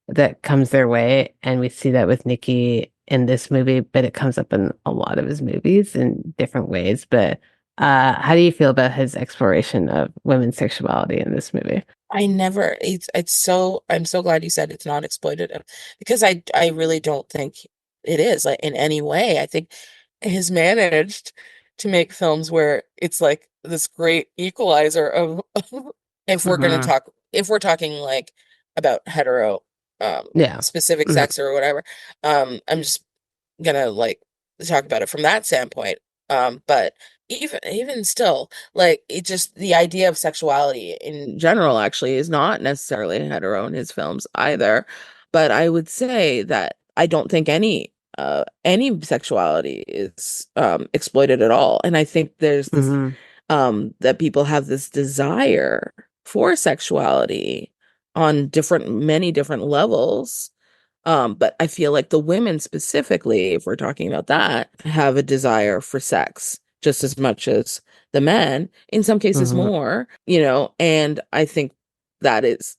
that comes their way. And we see that with Nikki in this movie, but it comes up in a lot of his movies in different ways. But how do you feel about his exploration of women's sexuality in this movie? I'm so glad you said it's not exploitative because I really don't think it is like in any way. I think he's managed to make films where it's like this great equalizer of Hmm. if we're talking like about hetero Yeah. specific Mhm. sex or whatever. I'm just gonna like talk about it from that standpoint. But even still, like it just the idea of sexuality in general actually is not necessarily hetero in his films either. But I would say that I don't think any sexuality is exploited at all. And I think there's this Hmm. that people have this desire for sexuality on many different levels, but I feel like the women specifically, if we're talking about that, have a desire for sex just as much as the men, in some cases Hmm. more, and I think that is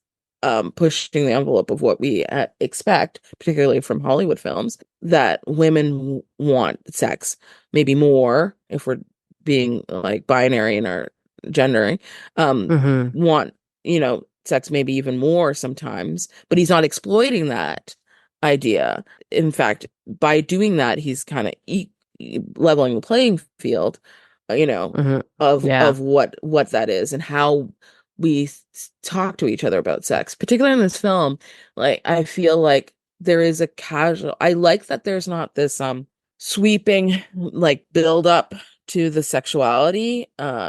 pushing the envelope of what we expect, particularly from Hollywood films, that women want sex, maybe more if we're being like binary in our gendering, Hmm. want, sex maybe even more sometimes, but he's not exploiting that idea. In fact, by doing that, he's kind of leveling the playing field, you know, Hmm. of Yeah. of what that is and how we talk to each other about sex. Particularly in this film, like I feel like there is a casual. I like that there's not this sweeping like build up to the sexuality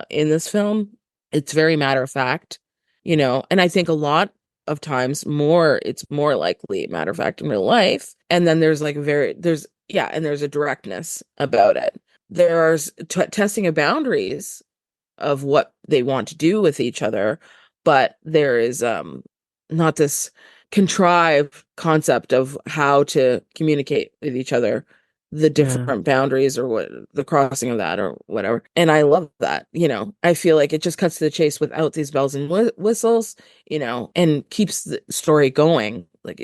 in this film. It's very matter of fact, and I think a lot of times it's more likely matter of fact in real life, and then there's like there's yeah, and there's a directness about it. There's testing of boundaries of what they want to do with each other, but there is not this contrived concept of how to communicate with each other, the Yeah. different boundaries or what the crossing of that or whatever. And I love that, I feel like it just cuts to the chase without these bells and whistles, and keeps the story going. Like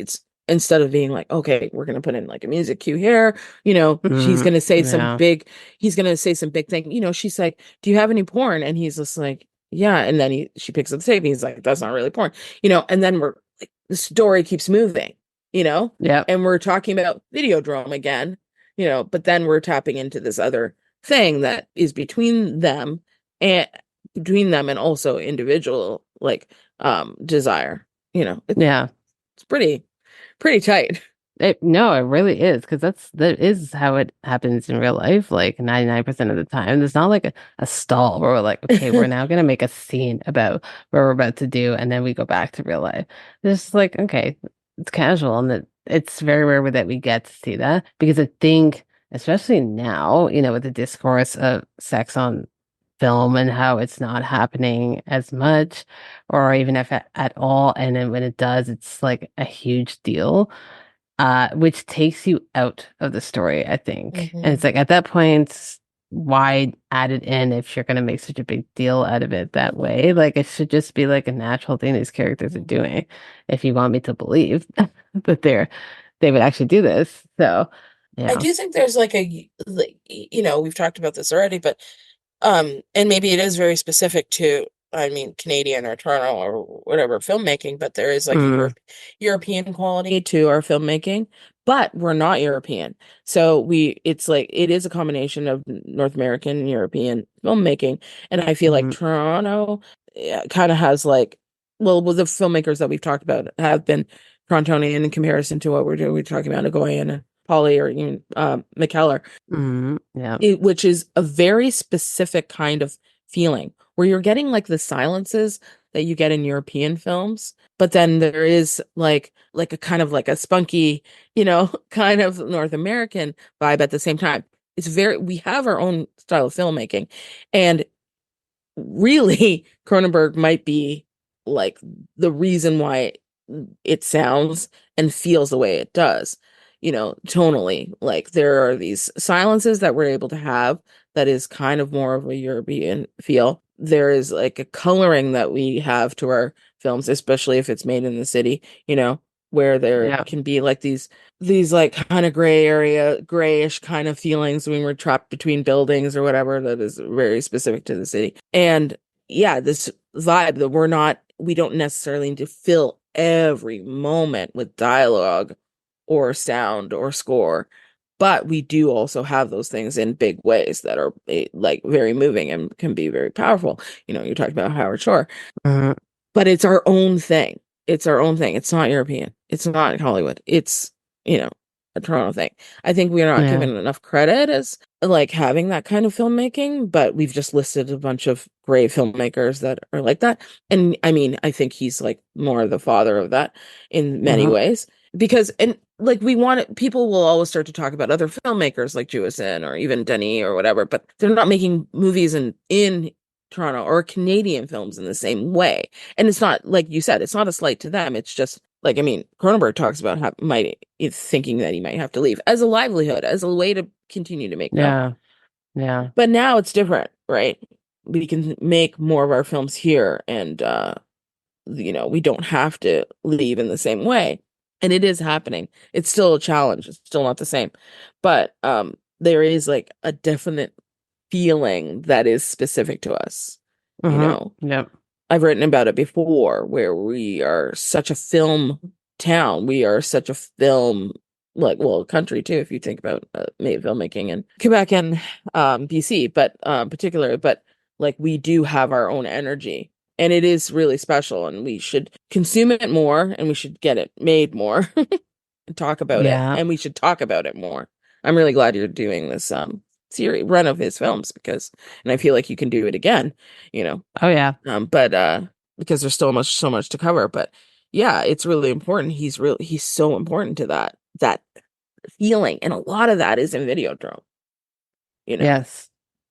instead of being like, okay, we're going to put in like a music cue here, you know, he's going to say some big thing, you know, she's like, do you have any porn? And he's just like, yeah. And then she picks up the tape and he's like, that's not really porn, you know, and then we're like, the story keeps moving, you know, and we're talking about Videodrome again, you know, but then we're tapping into this other thing that is between them and also individual like desire, you know. It's pretty tight. No, it really is, because that is how it happens in real life, like 99% of the time. It's not like a stall where we're like, okay, we're now gonna make a scene about what we're about to do, and then we go back to real life. It's just like, okay, it's casual, and it's very rare that we get to see that, because I think, especially now, you know, with the discourse of sex on film and how it's not happening as much, or even if at all, and then when it does, it's like a huge deal, which takes you out of the story, I think. And it's like, at that point, why add it in if you're going to make such a big deal out of it that way? Like, it should just be like a natural thing these characters are doing, if you want me to believe that they would actually do this. So, I do think there's like you know, we've talked about this already, but and maybe it is very specific to, I mean, Canadian or Toronto or whatever filmmaking, but there is like a European quality to our filmmaking, but we're not European. So it's like, it is a combination of North American and European filmmaking. And I feel like Toronto kind of has like, well, the filmmakers that we've talked about have been Torontonian in comparison to what we're doing. We're talking about Nagoyan and Polly or even McKellar, which is a very specific kind of feeling where you're getting like the silences that you get in European films, but then there is like a kind of like a spunky, you know, kind of North American vibe at the same time. We have our own style of filmmaking, and really Cronenberg might be like the reason why it sounds and feels the way it does, you know, tonally. Like, there are these silences that we're able to have that is kind of more of a European feel. There is like a coloring that we have to our films, especially if it's made in the city, you know, where there can be like these like kind of grayish kind of feelings when we're trapped between buildings or whatever, that is very specific to the city. And yeah, this vibe that we don't necessarily need to fill every moment with dialogue or sound or score, but we do also have those things in big ways that are like very moving and can be very powerful. You know, you talked about Howard Shore, but it's our own thing. It's our own thing. It's not European. It's not Hollywood. It's, you know, a Toronto thing. I think we are not given enough credit as like having that kind of filmmaking, but we've just listed a bunch of great filmmakers that are like that. And I mean, I think he's like more the father of that in many ways, because, and like, people will always start to talk about other filmmakers like Jewison or even Denis or whatever, but they're not making movies in Toronto or Canadian films in the same way. And it's not, like you said, it's not a slight to them. It's just like, I mean, Cronenberg talks about thinking that he might have to leave as a livelihood, as a way to continue to make film. Yeah. But now it's different, right? We can make more of our films here, and you know, we don't have to leave in the same way. And it is happening. It's still a challenge. It's still not the same. But there is like a definite feeling that is specific to us, you know. I've written about it before, where we are such a film town. We are such a film, like, well, country too, if you think about filmmaking in Quebec and BC, but particularly, but like, we do have our own energy, and it is really special, and we should consume it more, and we should get it made more and talk about it, and we should talk about it more. I'm really glad you're doing this series run of his films, and I feel like you can do it again, you know. But because there's so much to cover. But yeah, it's really important. He's so important to that feeling, and a lot of that is in Videodrome, you know.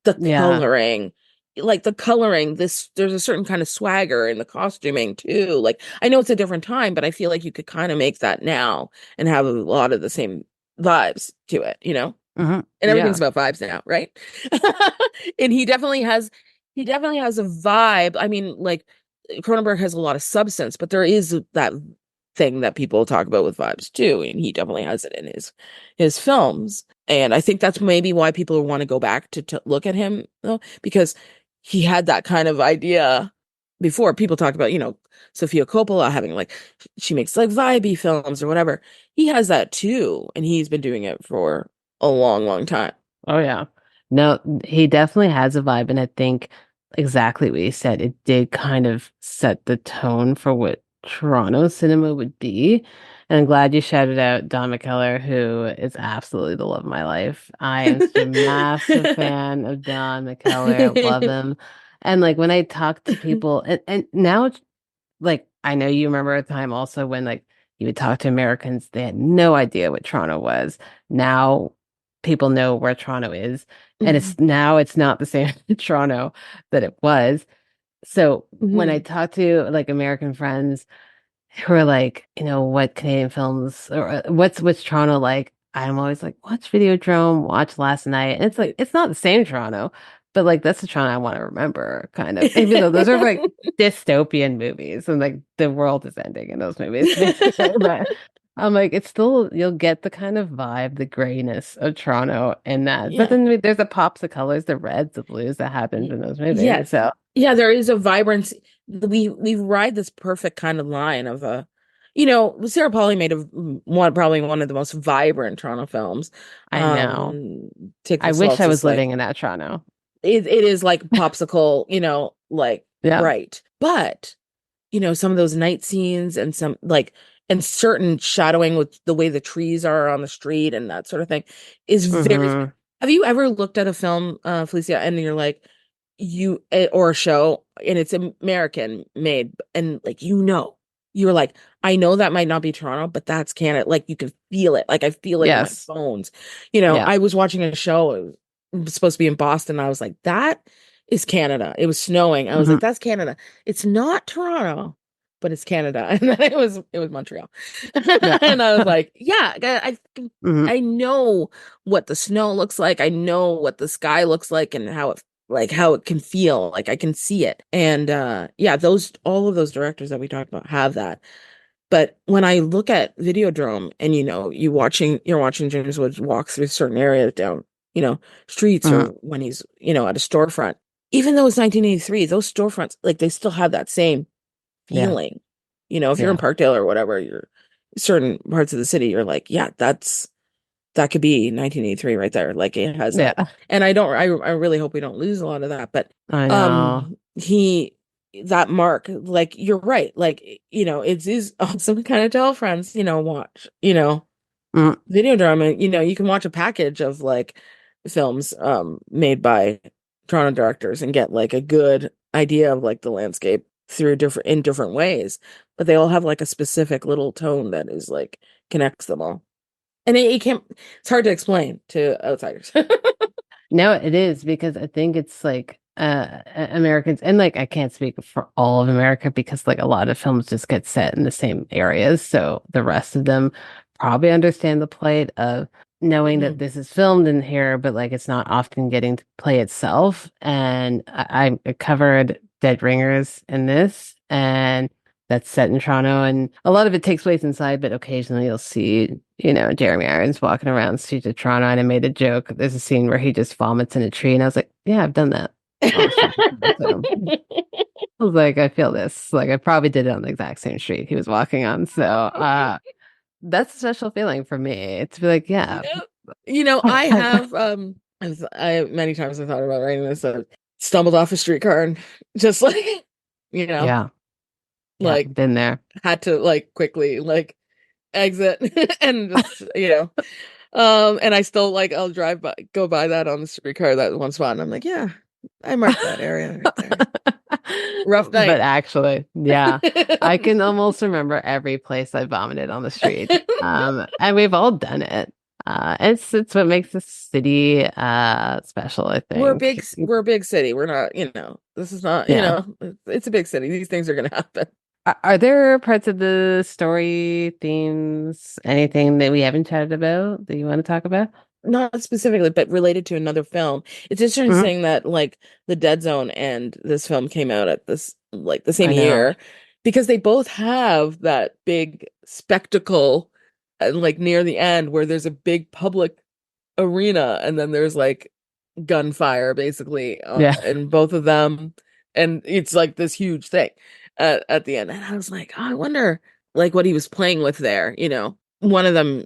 The coloring, like the coloring, there's a certain kind of swagger in the costuming too. Like, I know it's a different time, but I feel like you could kind of make that now and have a lot of the same vibes to it, you know. And everything's about vibes now, right? And he definitely has a vibe. I mean, like, Cronenberg has a lot of substance, but there is that thing that people talk about with vibes too, and he definitely has it in his films. And I think that's maybe why people want to go back to look at him, though, because he had that kind of idea before. People talk about, Sofia Coppola having like, she makes like vibey films or whatever. He has that too, and he's been doing it for a long, long time. Oh yeah. No, he definitely has a vibe, and I think exactly what you said. It did kind of set the tone for what Toronto cinema would be. And I'm glad you shouted out Don McKellar, who is absolutely the love of my life. I am such a massive fan of Don McKellar. Love him. And like when I talk to people, and now it's like I know you remember a time also when like you would talk to Americans, they had no idea what Toronto was. Now people know where Toronto is, and it's not the same Toronto that it was. So when I talk to like American friends who are like, what Canadian films or what's Toronto like, I'm always like, watch Videodrome, watch Last Night. And it's like it's not the same Toronto, but like that's the Toronto I want to remember, kind of. Even though those are like dystopian movies and like the world is ending in those movies. But I'm like, it's still you'll get the kind of vibe, the grayness of Toronto in that. But Yeah. then there's the pops, the colors, the reds, the blues that happens in those movies. Yeah. So Yeah, there is a vibrancy. We ride this perfect kind of line of Sarah Polley made probably one of the most vibrant Toronto films. I know. Take I the wish I was Solstice, like living in that Toronto. it is like popsicle, like Yeah. bright. But some of those night scenes and some like and certain shadowing with the way the trees are on the street and that sort of thing is very. Have you ever looked at a film, Felicia, and you're like, or a show, and it's American made, and like you're like, I know that might not be Toronto, but that's Canada. Like you can feel it. Like I feel it in my bones. Yeah. I was watching a show. It was supposed to be in Boston. I was like, that is Canada. It was snowing. I was like, that's Canada. It's not Toronto, but it's Canada. And then it was Montreal. And I was like, yeah, I know what the snow looks like. I know what the sky looks like and how it can feel. Like I can see it. And yeah, all of those directors that we talked about have that. But when I look at Videodrome and you're watching James Woods walk through certain areas down, streets or when he's, at a storefront, even though it's 1983, those storefronts, like they still have that same feeling. If you're in Parkdale or whatever, you're certain parts of the city, you're like, yeah, that could be 1983 right there. Like it has that. And I really hope we don't lose a lot of that. But I know. that mark, like you're right. Like, it is awesome to kind of tell friends, watch, Videodrome. You can watch a package of like films made by Toronto directors and get like a good idea of like the landscape through different ways. But they all have like a specific little tone that is like connects them all. And it's hard to explain to outsiders. No, it is because I think it's like Americans, and like I can't speak for all of America because like a lot of films just get set in the same areas. So the rest of them probably understand the plight of knowing that this is filmed in here, but like it's not often getting to play itself. And I covered Dead Ringers in this, and that's set in Toronto, and a lot of it takes place inside, but occasionally you'll see, Jeremy Irons walking around the streets of Toronto. And I made a joke. There's a scene where he just vomits in a tree, and I was like, yeah, I've done that. I was like, I feel this. Like I probably did it on the exact same street he was walking on. So that's a special feeling for me. It's be like, yeah. I have I many times I thought about writing this. Stumbled off a streetcar and just like, Yeah. like been there. Had to like quickly like exit and just, and I still like I'll go by that on the streetcar that one spot and I'm like, yeah, I marked that area right there. Rough night. But actually, yeah, I can almost remember every place I vomited on the street. And we've all done it. It's what makes the city special, I think. We're a big city. We're not, this is not, it's a big city. These things are gonna happen. Are there parts of the story, themes, anything that we haven't chatted about that you want to talk about? Not specifically, but related to another film. It's interesting that like The Dead Zone and this film came out at this like the same year. because they both have that big spectacle, like near the end where there's a big public arena and then there's like gunfire basically Yeah. in both of them, and it's like this huge thing at the end. And I was like, oh, I wonder like what he was playing with there. One of them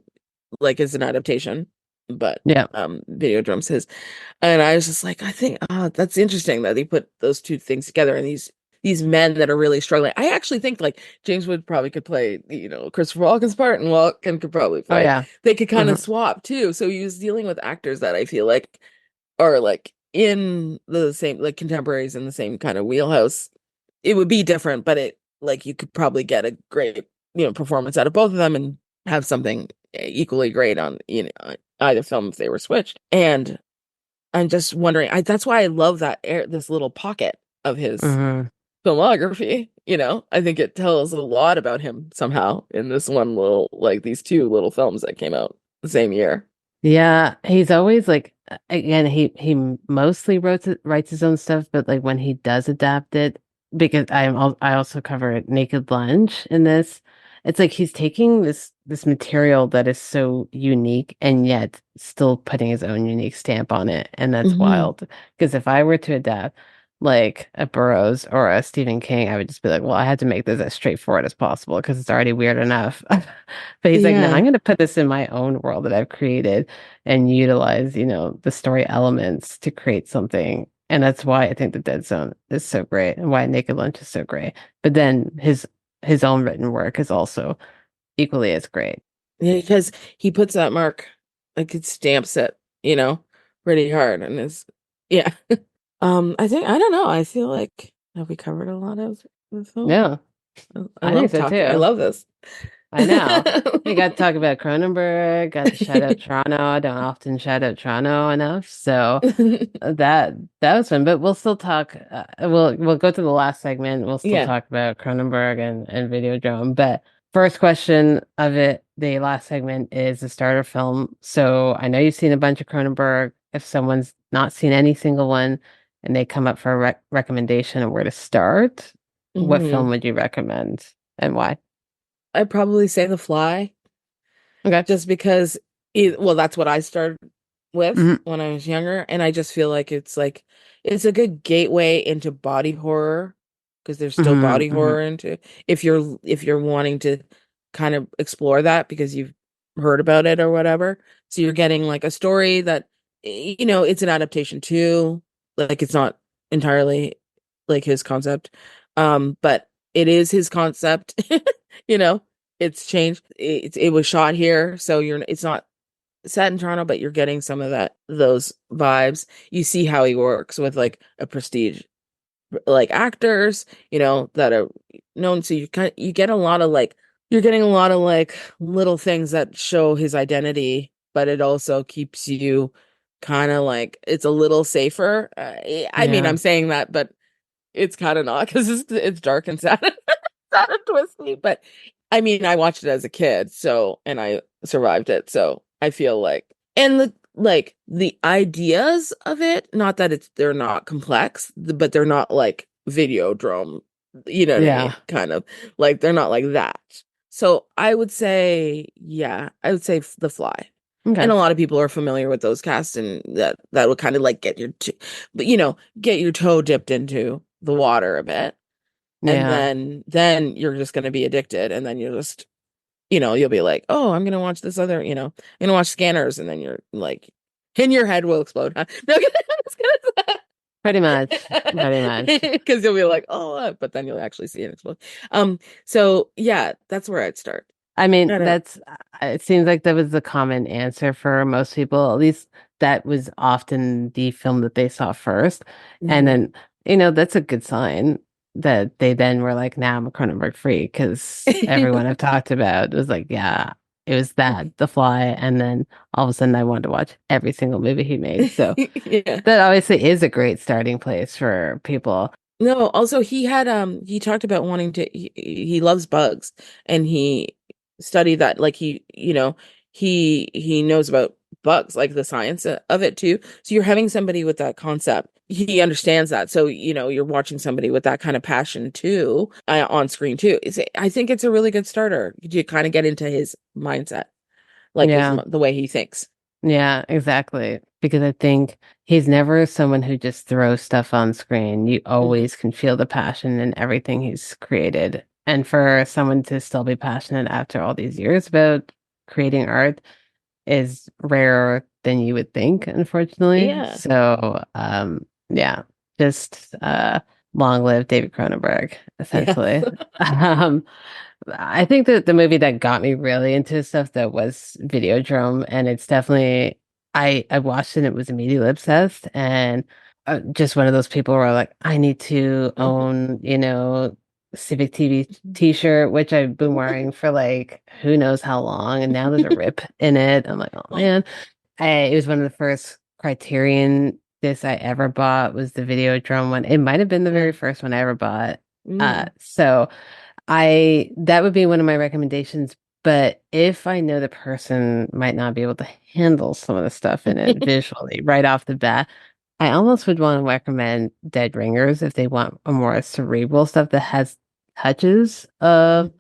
like is an adaptation, but Yeah. Videodrome's his. And I was just like, I think that's interesting that they put those two things together, and these men that are really struggling. I actually think like James Wood probably could play, Christopher Walken's part, and Walken could probably Oh play. yeah. They could kind Hmm. of swap too. So he was dealing with actors that I feel like are like in the same, like contemporaries in the same kind of wheelhouse. It would be different, but it like you could probably get a great, performance out of both of them and have something equally great on, either film if they were switched. And I'm just wondering, that's why I love this little pocket of his Hmm. filmography. I think it tells a lot about him somehow in this one little, like these two little films that came out the same year. Yeah, he's always like again, he mostly writes his own stuff, but like when he does adapt it, because I also cover Naked Lunch in this, it's like he's taking this material that is so unique and yet still putting his own unique stamp on it, and that's Hmm. wild. Because if I were to adapt like a Burroughs or a Stephen King, I would just be like, well, I had to make this as straightforward as possible because it's already weird enough. But he's like, no, I'm Yeah. going to put this in my own world that I've created and utilize, the story elements to create something. And that's why I think the Dead Zone is so great and why Naked Lunch is so great. But then his own written work is also equally as great. Yeah, because he puts that mark, like it stamps it, pretty hard. And yeah. I think, I don't know. I feel like, have we covered a lot of the film? Yeah, I I think love so talking. I too. love this. I know. We got to talk about Cronenberg, got to shout out Toronto. I don't often shout out Toronto enough. So that was fun, but we'll still talk. We'll go to the last segment. We'll still Yeah. talk about Cronenberg and Videodrome. But first question of it, the last segment is the starter film. So I know you've seen a bunch of Cronenberg. If someone's not seen any single one and they come up for a recommendation of where to start, what Hmm. film would you recommend and why? I'd probably say The Fly, Okay. just because well, that's what I started with Hmm. when I was younger. And I just feel like it's a good gateway into body horror, because there's still Hmm. body Hmm. horror into, if you're wanting to kind of explore that because you've heard about it or whatever. So you're getting like a story that, it's an adaptation too. Like it's not entirely like his concept. But it is his concept. You know, it's changed. It was shot here, so it's not set in Toronto, but you're getting some of those vibes. You see how he works with like a prestige, like actors, that are known. So you get a lot of like, you're getting a lot of like little things that show his identity, but it also keeps you kind of like, it's a little safer. I mean, Yeah. I'm saying that, but it's kind of not, because it's dark and sad, sad and twisty. But I mean, I watched it as a kid, so, and I survived it, so I feel like, and the ideas of it, not that they're not complex, but they're not like Videodrome, you know what I mean? Yeah. Kind of like they're not like that. So I would say, yeah, I would say The Fly. And Okay. a lot of people are familiar with those casts, and that would kind of like but get your toe dipped into the water a bit, and Yeah. then you're just going to be addicted, and then you're just, you'll be like, oh, I'm going to watch this other, I'm going to watch Scanners, and then you're like, in your head will explode, huh? No, Pretty much. Pretty much. because you'll be like, oh, but then you'll actually see it explode. So yeah, that's where I'd start. I mean, I don't. it seems like that was the common answer for most people. At least that was often the film that they saw first. And Mhm. then, that's a good sign that they then were like, now I'm a Cronenberg freak because everyone I've talked about was like, yeah, it was that, The Fly. And then all of a sudden I wanted to watch every single movie he made. So Yeah. that obviously is a great starting place for people. No, also he talked about wanting to, he loves bugs, and he studied that, like he knows about bugs, like the science of it too. So you're having somebody with that concept. He understands that. So, you're watching somebody with that kind of passion too, on screen too. I think it's a really good starter. You kind of get into his mindset, like Yeah. the way he thinks. Yeah, exactly. Because I think he's never someone who just throws stuff on screen. You Mhm. always can feel the passion in everything he's created. And for someone to still be passionate after all these years about creating art is rarer than you would think, unfortunately. Yeah. So, yeah, just long live David Cronenberg, Yes. essentially. Um, I think that the movie that got me really into stuff that was Videodrome, and it's definitely I watched it and it was immediately obsessed, and just one of those people where like I need to own, Civic TV t-shirt, which I've been wearing for like who knows how long, and now there's a rip in it. I'm like, oh man. It was one of the first Criterion discs I ever bought was the Videodrome one. It might have been the very first one I ever bought. Mm. So I that would be one of my recommendations. But if I know the person might not be able to handle some of the stuff in it visually right off the bat, I almost would want to recommend Dead Ringers if they want a more cerebral stuff that has touches of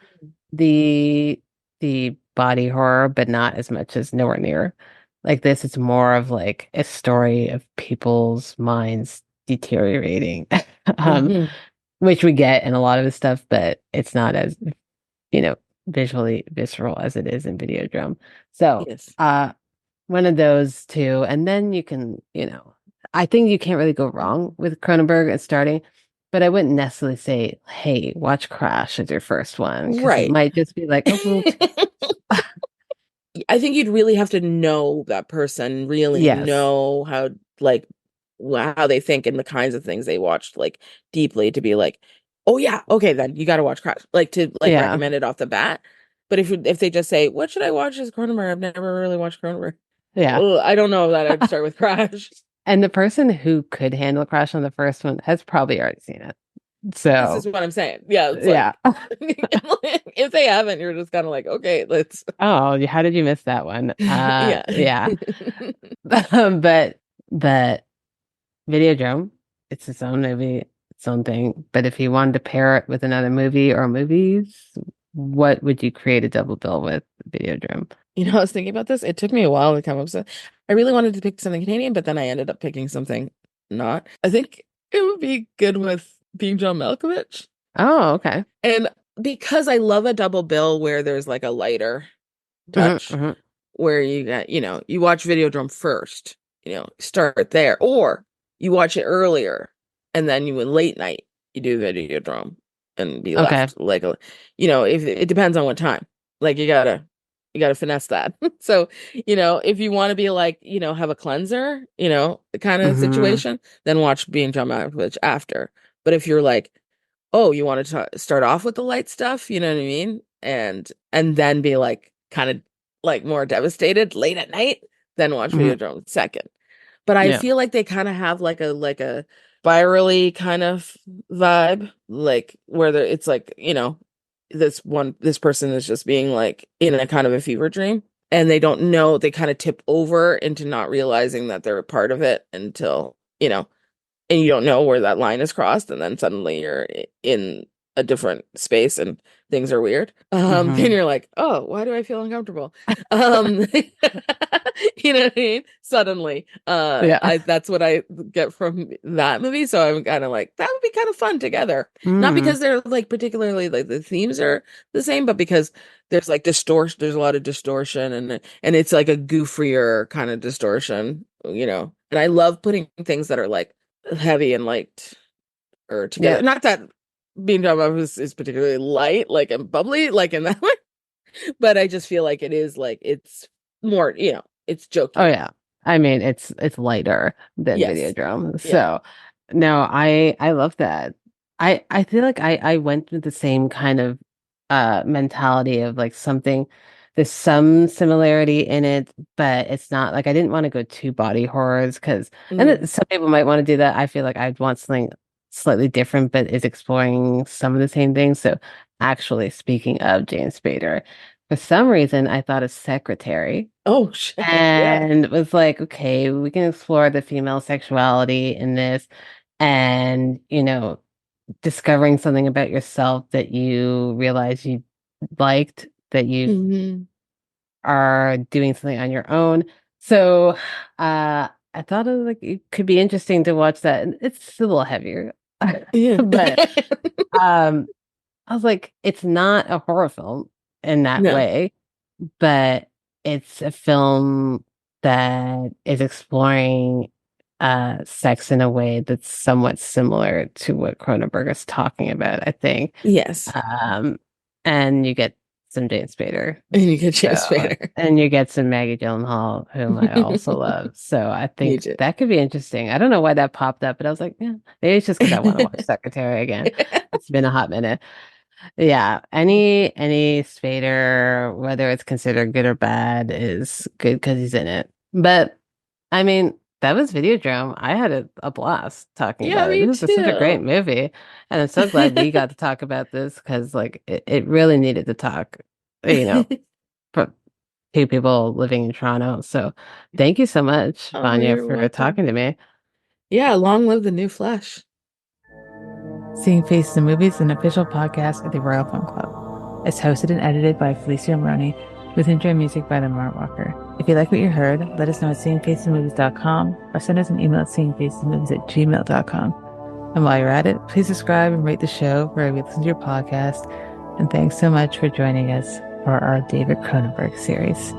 the the body horror, but not as much as Nowhere Near. Like this, it's more of like a story of people's minds deteriorating. um, Mhm. which we get in a lot of the stuff, but it's not as, you know, visually visceral as it is in Videodrome. So, Yes. one of those two, and then you can, I think you can't really go wrong with Cronenberg and starting, but I wouldn't necessarily say, hey, watch Crash as your first one, because it Right. might just be like, oh, I think you'd really have to know that person, really yes, know how, like, how they think and the kinds of things they watched, like, deeply to be like, oh yeah, okay, then you got to watch Crash, like, to like yeah, recommend it off the bat. But if they just say, what should I watch as Cronenberg? I've never really watched Cronenberg. yeah. Ugh, I don't know that I'd start with Crash. And the person who could handle Crash on the first one has probably already seen it. This So, is what I'm saying. Yeah, it's yeah. like if they haven't, you're just kind of like, okay, let's. Oh, how did you miss that one? Yeah. Yeah. But but Videodrome, it's its own movie, its own thing. But if you wanted to pair it with another movie or movies, what would you create a double bill with Videodrome? I was thinking about this. It took me a while to come up with. I really wanted to pick something Canadian, but then I ended up picking something not. I think it would be good with Being John Malkovich. Oh, okay. And because I love a double bill where there's like a lighter Hmm, touch, hmm. where you got, you watch Videodrome first, start there, or you watch it earlier and then you late night, you do Videodrome and be Okay. left like if it depends on what time. Like you gotta finesse that. So, if you want to be like, have a cleanser, the kind of Hmm. situation, then watch Being John Malkovich after. But if you're like, oh, you want to start off with the light stuff, you know what I mean? And then be like kind of like more devastated late at night, then watch Hmm. Videodrome second. But I Yeah. feel like they kind of have like a spirally kind of vibe, like where it's like, this person is just being like in a kind of a fever dream and they don't know, they kind of tip over into not realizing that they're a part of it until, and you don't know where that line is crossed, and then suddenly you're in a different space and things are weird. Then Hmm. you're like, oh, why do I feel uncomfortable? You know what I mean? Suddenly, Yeah. I that's what I get from that movie. So I'm kind of like, that would be kind of fun together. Not Hmm. because they're like particularly like the themes are the same, but because there's like distortion, there's a lot of distortion, and it's like a goofier kind of distortion, And I love putting things that are like heavy and light or together. Yeah. Not that Being Drum Up is particularly light, like and bubbly, like in that way, but I just feel like it is like it's more, it's Oh jokey. yeah. I mean, it's lighter than Yes. Videodrome. Yeah. So no, I love that. I feel like I went with the same kind of mentality of like something there's some similarity in it, but it's not like I didn't want to go too body horrors because Mm. some people might want to do that. I feel like I'd want something slightly different, but is exploring some of the same things. So actually speaking of James Spader, for some reason, I thought of Secretary. Oh shit. Yeah. And was like, okay, we can explore the female sexuality in this and, discovering something about yourself that you realize you liked, that you Mhm. are doing something on your own. So I thought it could be interesting to watch that. And it's a little heavier. Yeah. But I was like, it's not a horror film in that No. way, but it's a film that is exploring sex in a way that's somewhat similar to what Cronenberg is talking about, I think. Yes. And you get some James Spader. And you get So, Chase Fader. and you get some Maggie Gyllenhaal, whom I also love. So I Me think too. that could be interesting. I don't know why that popped up, but I was like, yeah, maybe it's just because I want to watch Secretary again. It's been a hot minute. Yeah, any Spader, whether it's considered good or bad, is good because he's in it. But I mean, that was Videodrome. I had a blast talking Yeah, about it. me This is such a great too. movie, and I'm so glad we got to talk about this because it really needed to talk. You know, for two people living in Toronto. So thank you so much, Oh, Vanya, you're for welcome. talking to me. Yeah, long live the new Flesh. Seeing Faces in Movies is an official podcast of the Royal Film Club. It's hosted and edited by Felicia and Ronnie, with intro music by the Mart Walker. If you like what you heard, let us know at seeingfacesmovies.com or send us an email at seeingfacesmovies@gmail.com. And while you're at it, please subscribe and rate the show wherever you listen to your podcast. And thanks so much for joining us for our David Cronenberg series.